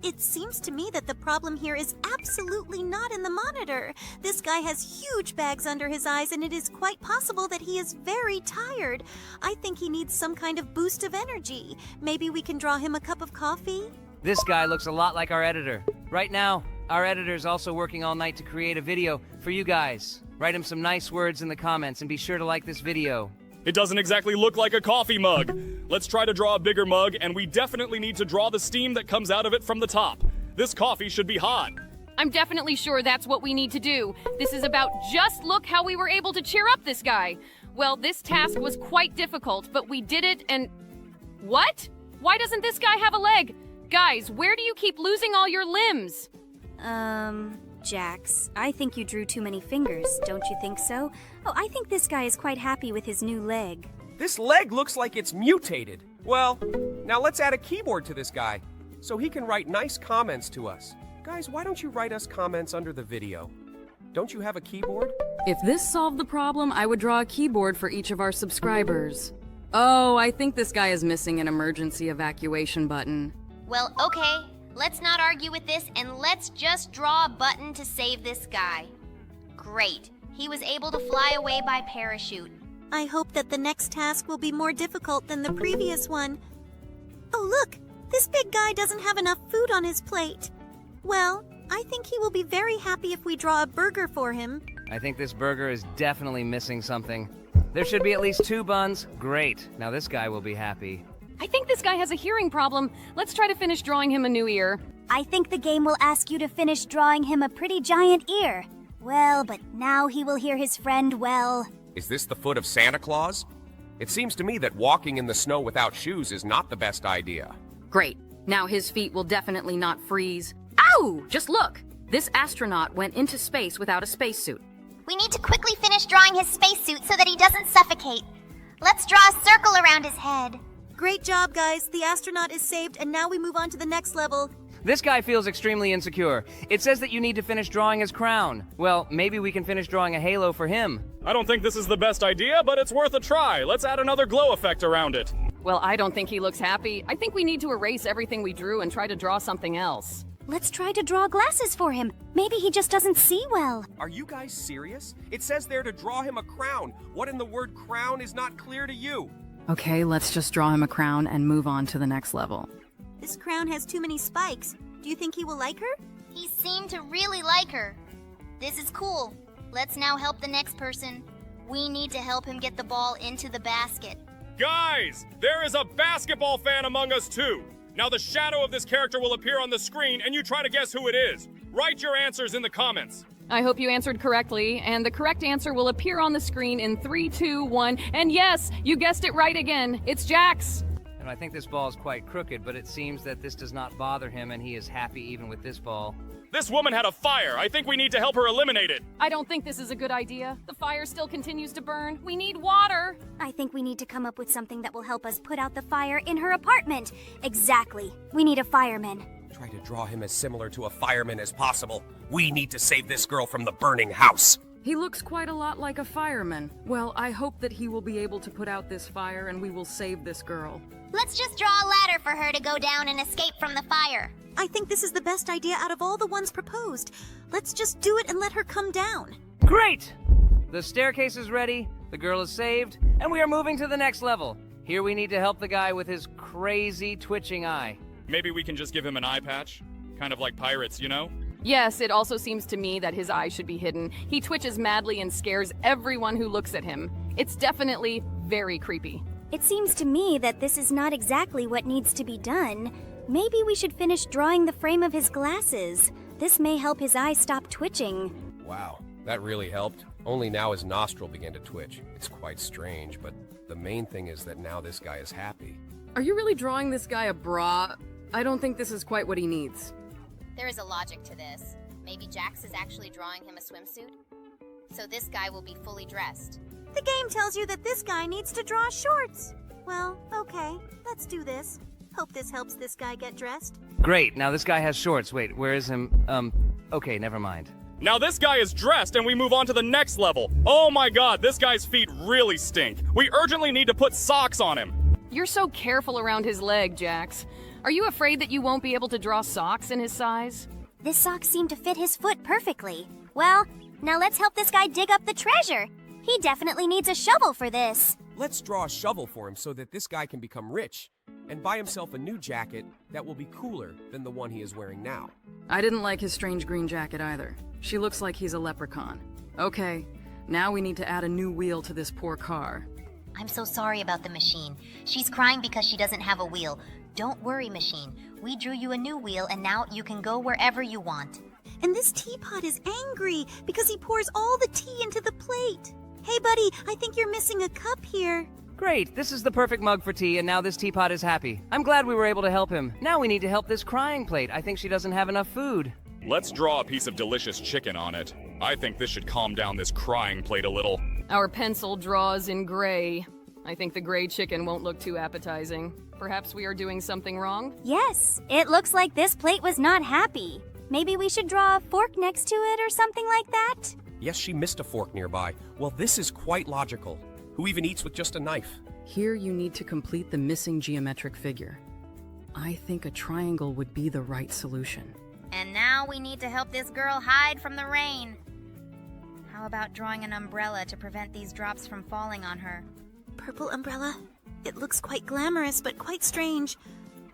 It seems to me that the problem here is absolutely not in the monitor. This guy has huge bags under his eyes, and it is quite possible that he is very tired. I think he needs some kind of boost of energy. Maybe we can draw him a cup of coffee? This guy looks a lot like our editor. Right now, our editor's also working all night to create a video for you guys. Write him some nice words in the comments and be sure to like this video. It doesn't exactly look like a coffee mug. Let's try to draw a bigger mug, and we definitely need to draw the steam that comes out of it from the top. This coffee should be hot. I'm definitely sure that's what we need to do. This is about just look how we were able to cheer up this guy. Well, this task was quite difficult, but we did it and... What? Why doesn't this guy have a leg? Guys, where do you keep losing all your limbs? Jax, I think you drew too many fingers, don't you think so? Oh, I think this guy is quite happy with his new leg. This leg looks like it's mutated. Well, now let's add a keyboard to this guy so he can write nice comments to us. Guys, why don't you write us comments under the video? Don't you have a keyboard? If this solved the problem, I would draw a keyboard for each of our subscribers. Oh, I think this guy is missing an emergency evacuation button. Well, okay. Let's not argue with this and let's just draw a button to save this guy. Great. He was able to fly away by parachute. I hope that the next task will be more difficult than the previous one. Oh, look! This big guy doesn't have enough food on his plate. Well, I think he will be very happy if we draw a burger for him. I think this burger is definitely missing something. There should be at least 2 buns. Great. Now this guy will be happy. I think this guy has a hearing problem. Let's try to finish drawing him a new ear. I think the game will ask you to finish drawing him a pretty giant ear. Well, but now he will hear his friend well. Is this the foot of Santa Claus? It seems to me that walking in the snow without shoes is not the best idea. Great. Now his feet will definitely not freeze. Ow! Just look! This astronaut went into space without a spacesuit. We need to quickly finish drawing his spacesuit so that he doesn't suffocate. Let's draw a circle around his head. Great job, guys. The astronaut is saved, and now we move on to the next level. This guy feels extremely insecure. It says that you need to finish drawing his crown. Well, maybe we can finish drawing a halo for him. I don't think this is the best idea, but it's worth a try. Let's add another glow effect around it. Well, I don't think he looks happy. I think we need to erase everything we drew and try to draw something else. Let's try to draw glasses for him. Maybe he just doesn't see well. Are you guys serious? It says there to draw him a crown. What in the word crown is not clear to you? Okay, let's just draw him a crown and move on to the next level. This crown has too many spikes. Do you think he will like her? He seemed to really like her. This is cool. Let's now help the next person. We need to help him get the ball into the basket. Guys, there is a basketball fan among us too. Now the shadow of this character will appear on the screen and you try to guess who it is. Write your answers in the comments. I hope you answered correctly, and the correct answer will appear on the screen in 3, 2, 1. And yes, you guessed it right again. It's Jax. And I think this ball is quite crooked, but it seems that this does not bother him and he is happy even with this ball. This woman had a fire. I think we need to help her eliminate it. I don't think this is a good idea. The fire still continues to burn. We need water. I think we need to come up with something that will help us put out the fire in her apartment. Exactly. We need a fireman. Try to draw him as similar to a fireman as possible. We need to save this girl from the burning house. He looks quite a lot like a fireman. Well, I hope that he will be able to put out this fire and we will save this girl. Let's just draw a ladder for her to go down and escape from the fire. I think this is the best idea out of all the ones proposed. Let's just do it and let her come down. Great! The staircase is ready, the girl is saved, and we are moving to the next level. Here we need to help the guy with his crazy twitching eye. Maybe we can just give him an eye patch. Kind of like pirates, you know? Yes, it also seems to me that his eye should be hidden. He twitches madly and scares everyone who looks at him. It's definitely very creepy. It seems to me that this is not exactly what needs to be done. Maybe we should finish drawing the frame of his glasses. This may help his eye stop twitching. Wow, that really helped. Only now his nostril began to twitch. It's quite strange, but the main thing is that now this guy is happy. Are you really drawing this guy a bra? I don't think this is quite what he needs. There is a logic to this. Maybe Jax is actually drawing him a swimsuit? So this guy will be fully dressed. The game tells you that this guy needs to draw shorts. Well, okay, let's do this. Hope this helps this guy get dressed. Great, now this guy has shorts. Wait, where is him? Okay, never mind. Now this guy is dressed and we move on to the next level. Oh my god, this guy's feet really stink. We urgently need to put socks on him. You're so careful around his leg, Jax. Are you afraid that you won't be able to draw socks in his size? This sock seemed to fit his foot perfectly. Well, now let's help this guy dig up the treasure. He definitely needs a shovel for this. Let's draw a shovel for him so that this guy can become rich and buy himself a new jacket that will be cooler than the one he is wearing now. I didn't like his strange green jacket either. She looks like he's a leprechaun. Okay, now we need to add a new wheel to this poor car. I'm so sorry about the machine. She's crying because she doesn't have a wheel. Don't worry, machine. We drew you a new wheel and now you can go wherever you want. And this teapot is angry because he pours all the tea into the plate. Hey, buddy, I think you're missing a cup here. Great, this is the perfect mug for tea, and now this teapot is happy. I'm glad we were able to help him. Now we need to help this crying plate. I think she doesn't have enough food. Let's draw a piece of delicious chicken on it. I think this should calm down this crying plate a little. Our pencil draws in gray. I think the gray chicken won't look too appetizing. Perhaps we are doing something wrong? Yes, it looks like this plate was not happy. Maybe we should draw a fork next to it or something like that? Yes, she missed a fork nearby. Well, this is quite logical. Who even eats with just a knife? Here you need to complete the missing geometric figure. I think a triangle would be the right solution. And now we need to help this girl hide from the rain. How about drawing an umbrella to prevent these drops from falling on her? Purple umbrella. It looks quite glamorous, but quite strange.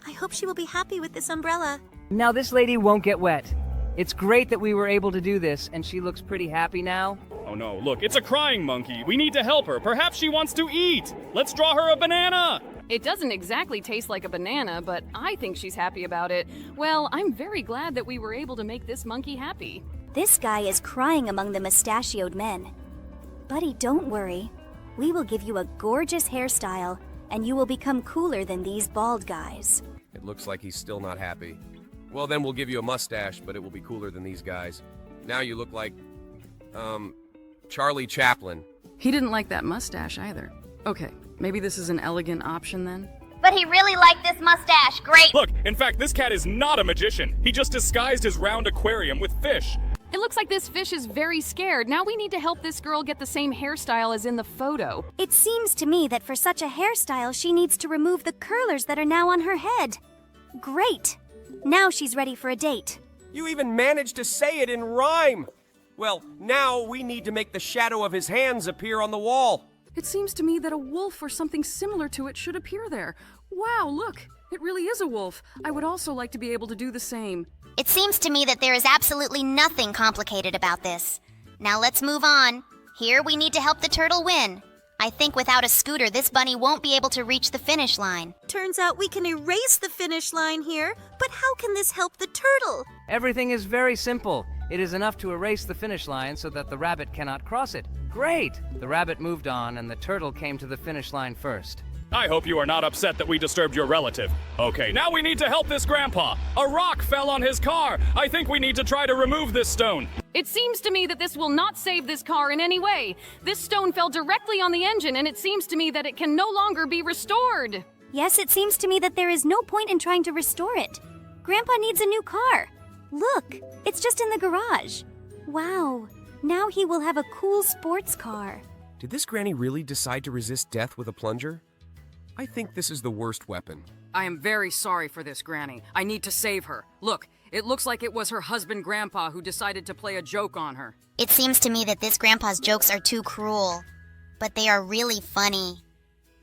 I hope she will be happy with this umbrella. Now this lady won't get wet. It's great that we were able to do this, and she looks pretty happy now. Oh no, look, it's a crying monkey. We need to help her. Perhaps she wants to eat. Let's draw her a banana. It doesn't exactly taste like a banana, but I think she's happy about it. Well, I'm very glad that we were able to make this monkey happy. This guy is crying among the mustachioed men. Buddy, don't worry. We will give you a gorgeous hairstyle, and you will become cooler than these bald guys. It looks like he's still not happy. Well, then we'll give you a mustache, but it will be cooler than these guys. Now you look like, Charlie Chaplin. He didn't like that mustache either. Okay, maybe this is an elegant option then? But he really liked this mustache. Great. Look, in fact, this cat is not a magician. He just disguised his round aquarium with fish. It looks like this fish is very scared. Now we need to help this girl get the same hairstyle as in the photo. It seems to me that for such a hairstyle, she needs to remove the curlers that are now on her head. Great. Now she's ready for a date. You even managed to say it in rhyme. Well, now we need to make the shadow of his hands appear on the wall. It seems to me that a wolf or something similar to it should appear there. Wow, look, it really is a wolf. I would also like to be able to do the same. It seems to me that there is absolutely nothing complicated about this. Now let's move on. Here we need to help the turtle win. I think without a scooter, this bunny won't be able to reach the finish line. Turns out we can erase the finish line here, but how can this help the turtle? Everything is very simple. It is enough to erase the finish line so that the rabbit cannot cross it. Great! The rabbit moved on and the turtle came to the finish line first. I hope you are not upset that we disturbed your relative. Okay, now we need to help this grandpa. A rock fell on his car. I think we need to try to remove this stone. It seems to me that this will not save this car in any way. This stone fell directly on the engine, and it seems to me that it can no longer be restored. Yes, it seems to me that there is no point in trying to restore it. Grandpa needs a new car. Look, it's just in the garage. Wow, now he will have a cool sports car. Did this granny really decide to resist death with a plunger? I think this is the worst weapon. I am very sorry for this, Granny. I need to save her. Look, it looks like it was her husband, Grandpa, who decided to play a joke on her. It seems to me that this grandpa's jokes are too cruel, but they are really funny.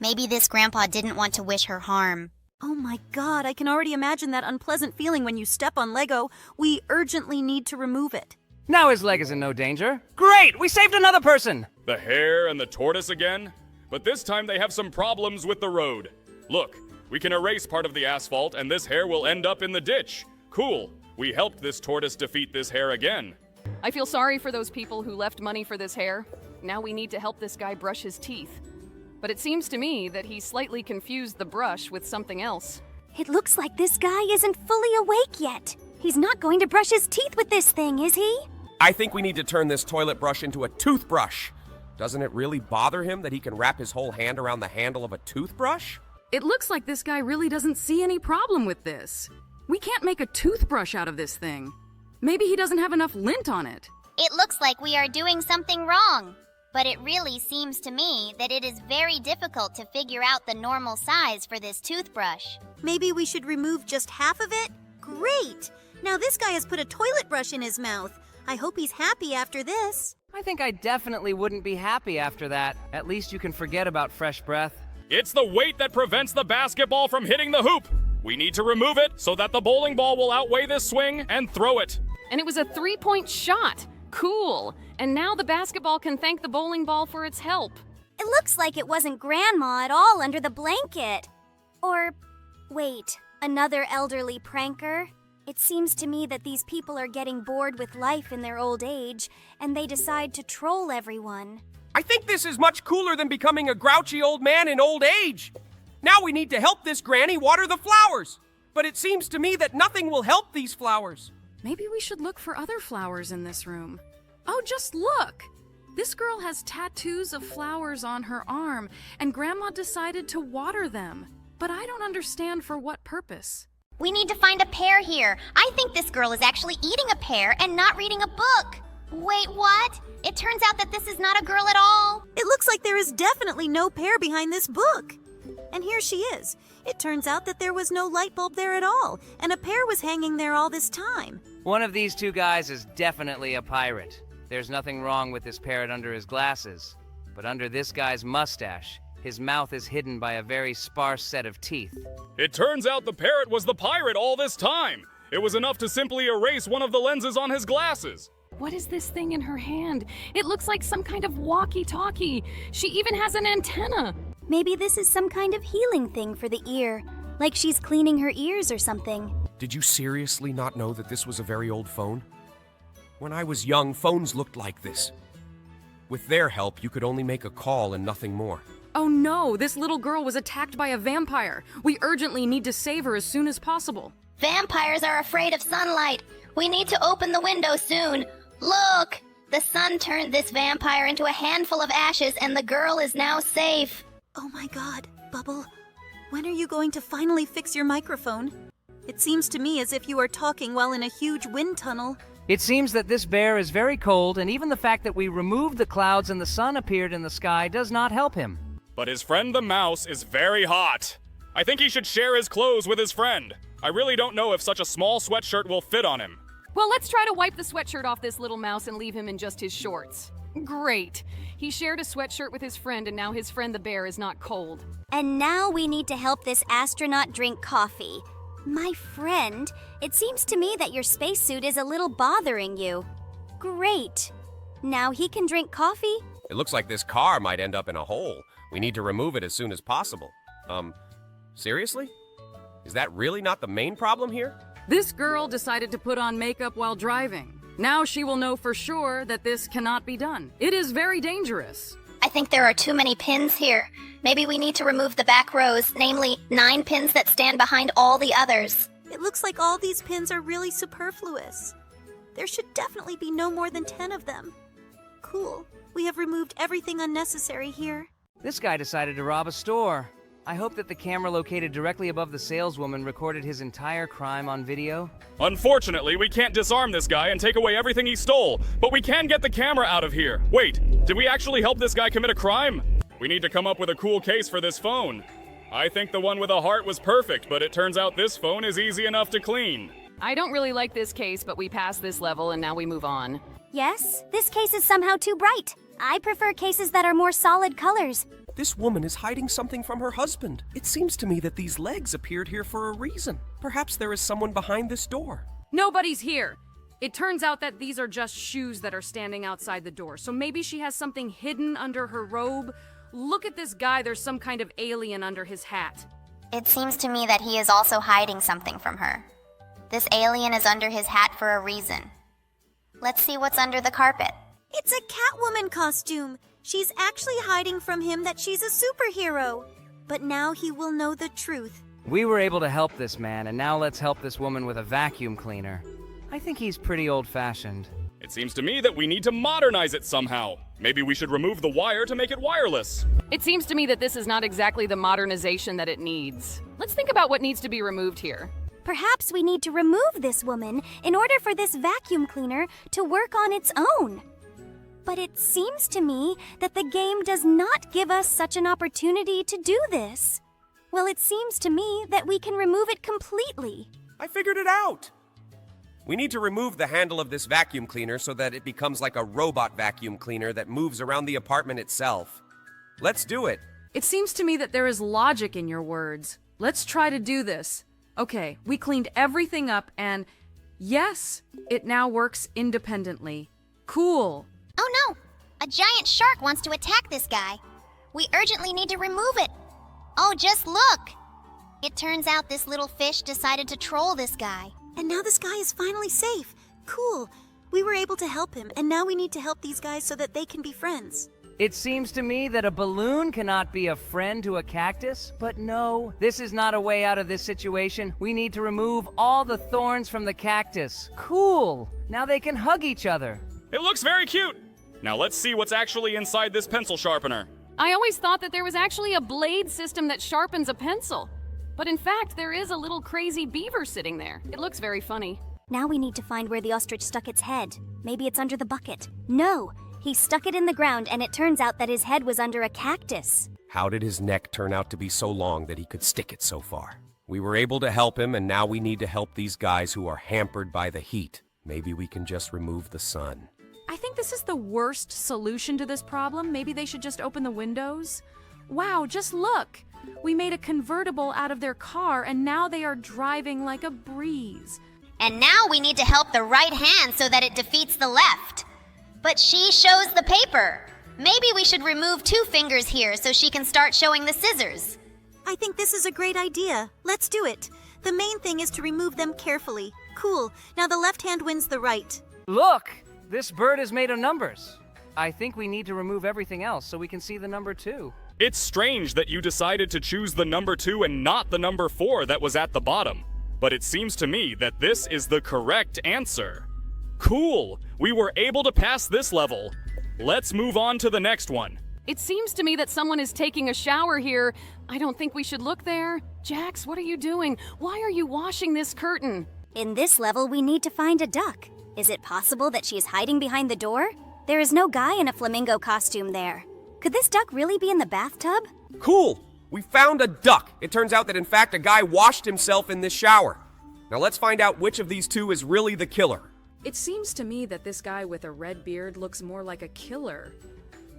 Maybe this grandpa didn't want to wish her harm. Oh my god, I can already imagine that unpleasant feeling when you step on Lego. We urgently need to remove it. Now his leg is in no danger. Great! We saved another person! The hare and the tortoise again? But this time they have some problems with the road. Look, we can erase part of the asphalt and this hare will end up in the ditch. Cool. We helped this tortoise defeat this hare again. I feel sorry for those people who left money for this hare. Now we need to help this guy brush his teeth. But it seems to me that he slightly confused the brush with something else. It looks like this guy isn't fully awake yet. He's not going to brush his teeth with this thing, is he? I think we need to turn this toilet brush into a toothbrush. Doesn't it really bother him that he can wrap his whole hand around the handle of a toothbrush? It looks like this guy really doesn't see any problem with this. We can't make a toothbrush out of this thing. Maybe he doesn't have enough lint on it. It looks like we are doing something wrong. But it really seems to me that it is very difficult to figure out the normal size for this toothbrush. Maybe we should remove just half of it? Great! Now this guy has put a toilet brush in his mouth. I hope he's happy after this. I think I definitely wouldn't be happy after that. At least you can forget about fresh breath. It's the weight that prevents the basketball from hitting the hoop. We need to remove it so that the bowling ball will outweigh this swing and throw it. And it was a 3-point shot. Cool. And now the basketball can thank the bowling ball for its help. It looks like it wasn't Grandma at all under the blanket. Or, wait, another elderly pranker? It seems to me that these people are getting bored with life in their old age, and they decide to troll everyone. I think this is much cooler than becoming a grouchy old man in old age. Now we need to help this granny water the flowers. But it seems to me that nothing will help these flowers. Maybe we should look for other flowers in this room. Oh, just look! This girl has tattoos of flowers on her arm, and Grandma decided to water them. But I don't understand for what purpose. We need to find a pear here. I think this girl is actually eating a pear and not reading a book. Wait, what? It turns out that this is not a girl at all. It looks like there is definitely no pear behind this book. And here she is. It turns out that there was no light bulb there at all, and a pear was hanging there all this time. One of these two guys is definitely a pirate. There's nothing wrong with this parrot under his glasses. But under this guy's mustache, his mouth is hidden by a very sparse set of teeth. It turns out the parrot was the pirate all this time. It was enough to simply erase one of the lenses on his glasses. What is this thing in her hand? It looks like some kind of walkie-talkie. She even has an antenna. Maybe this is some kind of healing thing for the ear, like she's cleaning her ears or something. Did you seriously not know that this was a very old phone? When I was young, phones looked like this. With their help, you could only make a call and nothing more. Oh no, this little girl was attacked by a vampire. We urgently need to save her as soon as possible. Vampires are afraid of sunlight. We need to open the window soon. Look! The sun turned this vampire into a handful of ashes, and the girl is now safe. Oh my god, Bubble. When are you going to finally fix your microphone? It seems to me as if you are talking while in a huge wind tunnel. It seems that this bear is very cold, and even the fact that we removed the clouds and the sun appeared in the sky does not help him. But his friend the mouse is very hot. I think he should share his clothes with his friend. I really don't know if such a small sweatshirt will fit on him. Well, let's try to wipe the sweatshirt off this little mouse and leave him in just his shorts. Great. He shared a sweatshirt with his friend, and now his friend the bear is not cold. And now we need to help this astronaut drink coffee. My friend, it seems to me that your spacesuit is a little bothering you. Great. Now he can drink coffee? It looks like this car might end up in a hole. We need to remove it as soon as possible. Seriously? Is that really not the main problem here? This girl decided to put on makeup while driving. Now she will know for sure that this cannot be done. It is very dangerous. I think there are too many pins here. Maybe we need to remove the back rows, namely 9 pins that stand behind all the others. It looks like all these pins are really superfluous. There should definitely be no more than 10 of them. Cool. We have removed everything unnecessary here. This guy decided to rob a store. I hope that the camera located directly above the saleswoman recorded his entire crime on video. Unfortunately, we can't disarm this guy and take away everything he stole, but we can get the camera out of here. Wait, did we actually help this guy commit a crime? We need to come up with a cool case for this phone. I think the one with a heart was perfect, but it turns out this phone is easy enough to clean. I don't really like this case, but we passed this level and now we move on. Yes, this case is somehow too bright. I prefer cases that are more solid colors. This woman is hiding something from her husband. It seems to me that these legs appeared here for a reason. Perhaps there is someone behind this door. Nobody's here. It turns out that these are just shoes that are standing outside the door. So maybe she has something hidden under her robe. Look at this guy, there's some kind of alien under his hat. It seems to me that he is also hiding something from her. This alien is under his hat for a reason. Let's see what's under the carpet. It's a Catwoman costume. She's actually hiding from him that she's a superhero. But now he will know the truth. We were able to help this man, and now let's help this woman with a vacuum cleaner. I think he's pretty old-fashioned. It seems to me that we need to modernize it somehow. Maybe we should remove the wire to make it wireless. It seems to me that this is not exactly the modernization that it needs. Let's think about what needs to be removed here. Perhaps we need to remove this woman in order for this vacuum cleaner to work on its own. But it seems to me that the game does not give us such an opportunity to do this. Well, it seems to me that we can remove it completely. I figured it out! We need to remove the handle of this vacuum cleaner so that it becomes like a robot vacuum cleaner that moves around the apartment itself. Let's do it. It seems to me that there is logic in your words. Let's try to do this. Okay, we cleaned everything up and yes, it now works independently. Cool. Oh no! A giant shark wants to attack this guy. We urgently need to remove it. Oh, just look! It turns out this little fish decided to troll this guy. And now this guy is finally safe. Cool. We were able to help him, and now we need to help these guys so that they can be friends. It seems to me that a balloon cannot be a friend to a cactus, but no, this is not a way out of this situation. We need to remove all the thorns from the cactus. Cool. Now they can hug each other. It looks very cute. Now let's see what's actually inside this pencil sharpener. I always thought that there was actually a blade system that sharpens a pencil. But in fact, there is a little crazy beaver sitting there. It looks very funny. Now we need to find where the ostrich stuck its head. Maybe it's under the bucket. No, he stuck it in the ground, and it turns out that his head was under a cactus. How did his neck turn out to be so long that he could stick it so far? We were able to help him, and now we need to help these guys who are hampered by the heat. Maybe we can just remove the sun. I think this is the worst solution to this problem. Maybe they should just open the windows. Wow, just look. We made a convertible out of their car, and now they are driving like a breeze. And now we need to help the right hand so that it defeats the left. But she shows the paper. Maybe we should remove 2 fingers here so she can start showing the scissors. I think this is a great idea. Let's do it. The main thing is to remove them carefully. Cool. Now the left hand wins the right. Look! This bird is made of numbers. I think we need to remove everything else so we can see the number 2. It's strange that you decided to choose the number 2 and not the number 4 that was at the bottom. But it seems to me that this is the correct answer. Cool! We were able to pass this level. Let's move on to the next one. It seems to me that someone is taking a shower here. I don't think we should look there. Jax, what are you doing? Why are you washing this curtain? In this level, we need to find a duck. Is it possible that she is hiding behind the door? There is no guy in a flamingo costume there. Could this duck really be in the bathtub? Cool! We found a duck. It turns out that in fact a guy washed himself in this shower. Now let's find out which of these 2 is really the killer. It seems to me that this guy with a red beard looks more like a killer.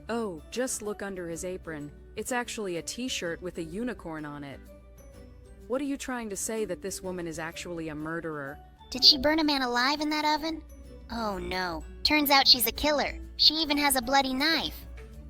Oh, just look under his apron. It's actually a t-shirt with a unicorn on it. What are you trying to say, that this woman is actually a murderer? Did she burn a man alive in that oven? Oh no. Turns out she's a killer. She even has a bloody knife.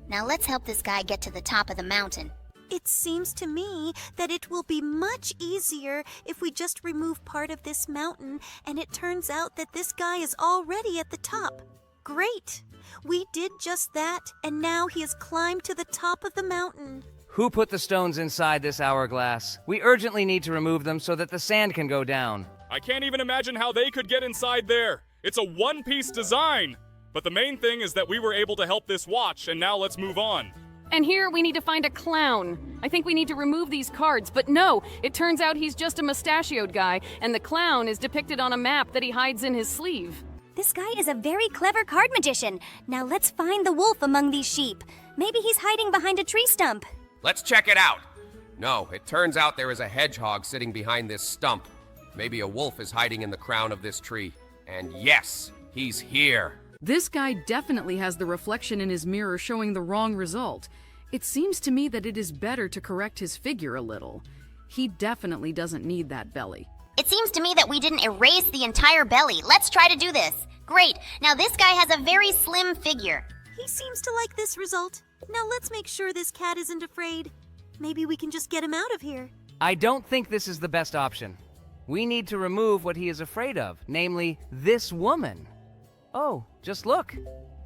Now let's help this guy get to the top of the mountain. It seems to me that it will be much easier if we just remove part of this mountain, and it turns out that this guy is already at the top. Great! We did just that, and now he has climbed to the top of the mountain. Who put the stones inside this hourglass? We urgently need to remove them so that the sand can go down. I can't even imagine how they could get inside there. It's a one-piece design. But the main thing is that we were able to help this watch, and now let's move on. And here we need to find a clown. I think we need to remove these cards, but no, it turns out he's just a mustachioed guy, and the clown is depicted on a map that he hides in his sleeve. This guy is a very clever card magician. Now let's find the wolf among these sheep. Maybe he's hiding behind a tree stump. Let's check it out. No, it turns out there is a hedgehog sitting behind this stump. Maybe a wolf is hiding in the crown of this tree. And yes, he's here. This guy definitely has the reflection in his mirror showing the wrong result. It seems to me that it is better to correct his figure a little. He definitely doesn't need that belly. It seems to me that we didn't erase the entire belly. Let's try to do this. Great. Now this guy has a very slim figure. He seems to like this result. Now let's make sure this cat isn't afraid. Maybe we can just get him out of here. I don't think this is the best option. We need to remove what he is afraid of, namely, this woman. Oh, just look.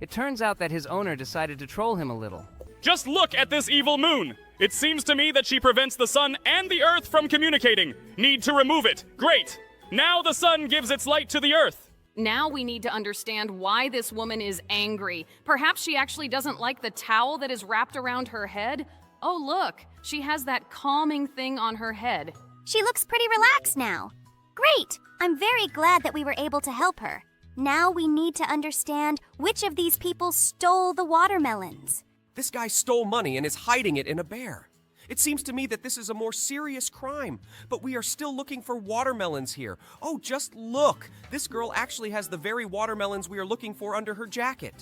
It turns out that his owner decided to troll him a little. Just look at this evil moon. It seems to me that she prevents the sun and the earth from communicating. Need to remove it. Great. Now the sun gives its light to the earth. Now we need to understand why this woman is angry. Perhaps she actually doesn't like the towel that is wrapped around her head. Oh, look, she has that calming thing on her head. She looks pretty relaxed now. Great! I'm very glad that we were able to help her. Now we need to understand which of these people stole the watermelons. This guy stole money and is hiding it in a bear. It seems to me that this is a more serious crime, but we are still looking for watermelons here. Oh, just look! This girl actually has the very watermelons we are looking for under her jacket.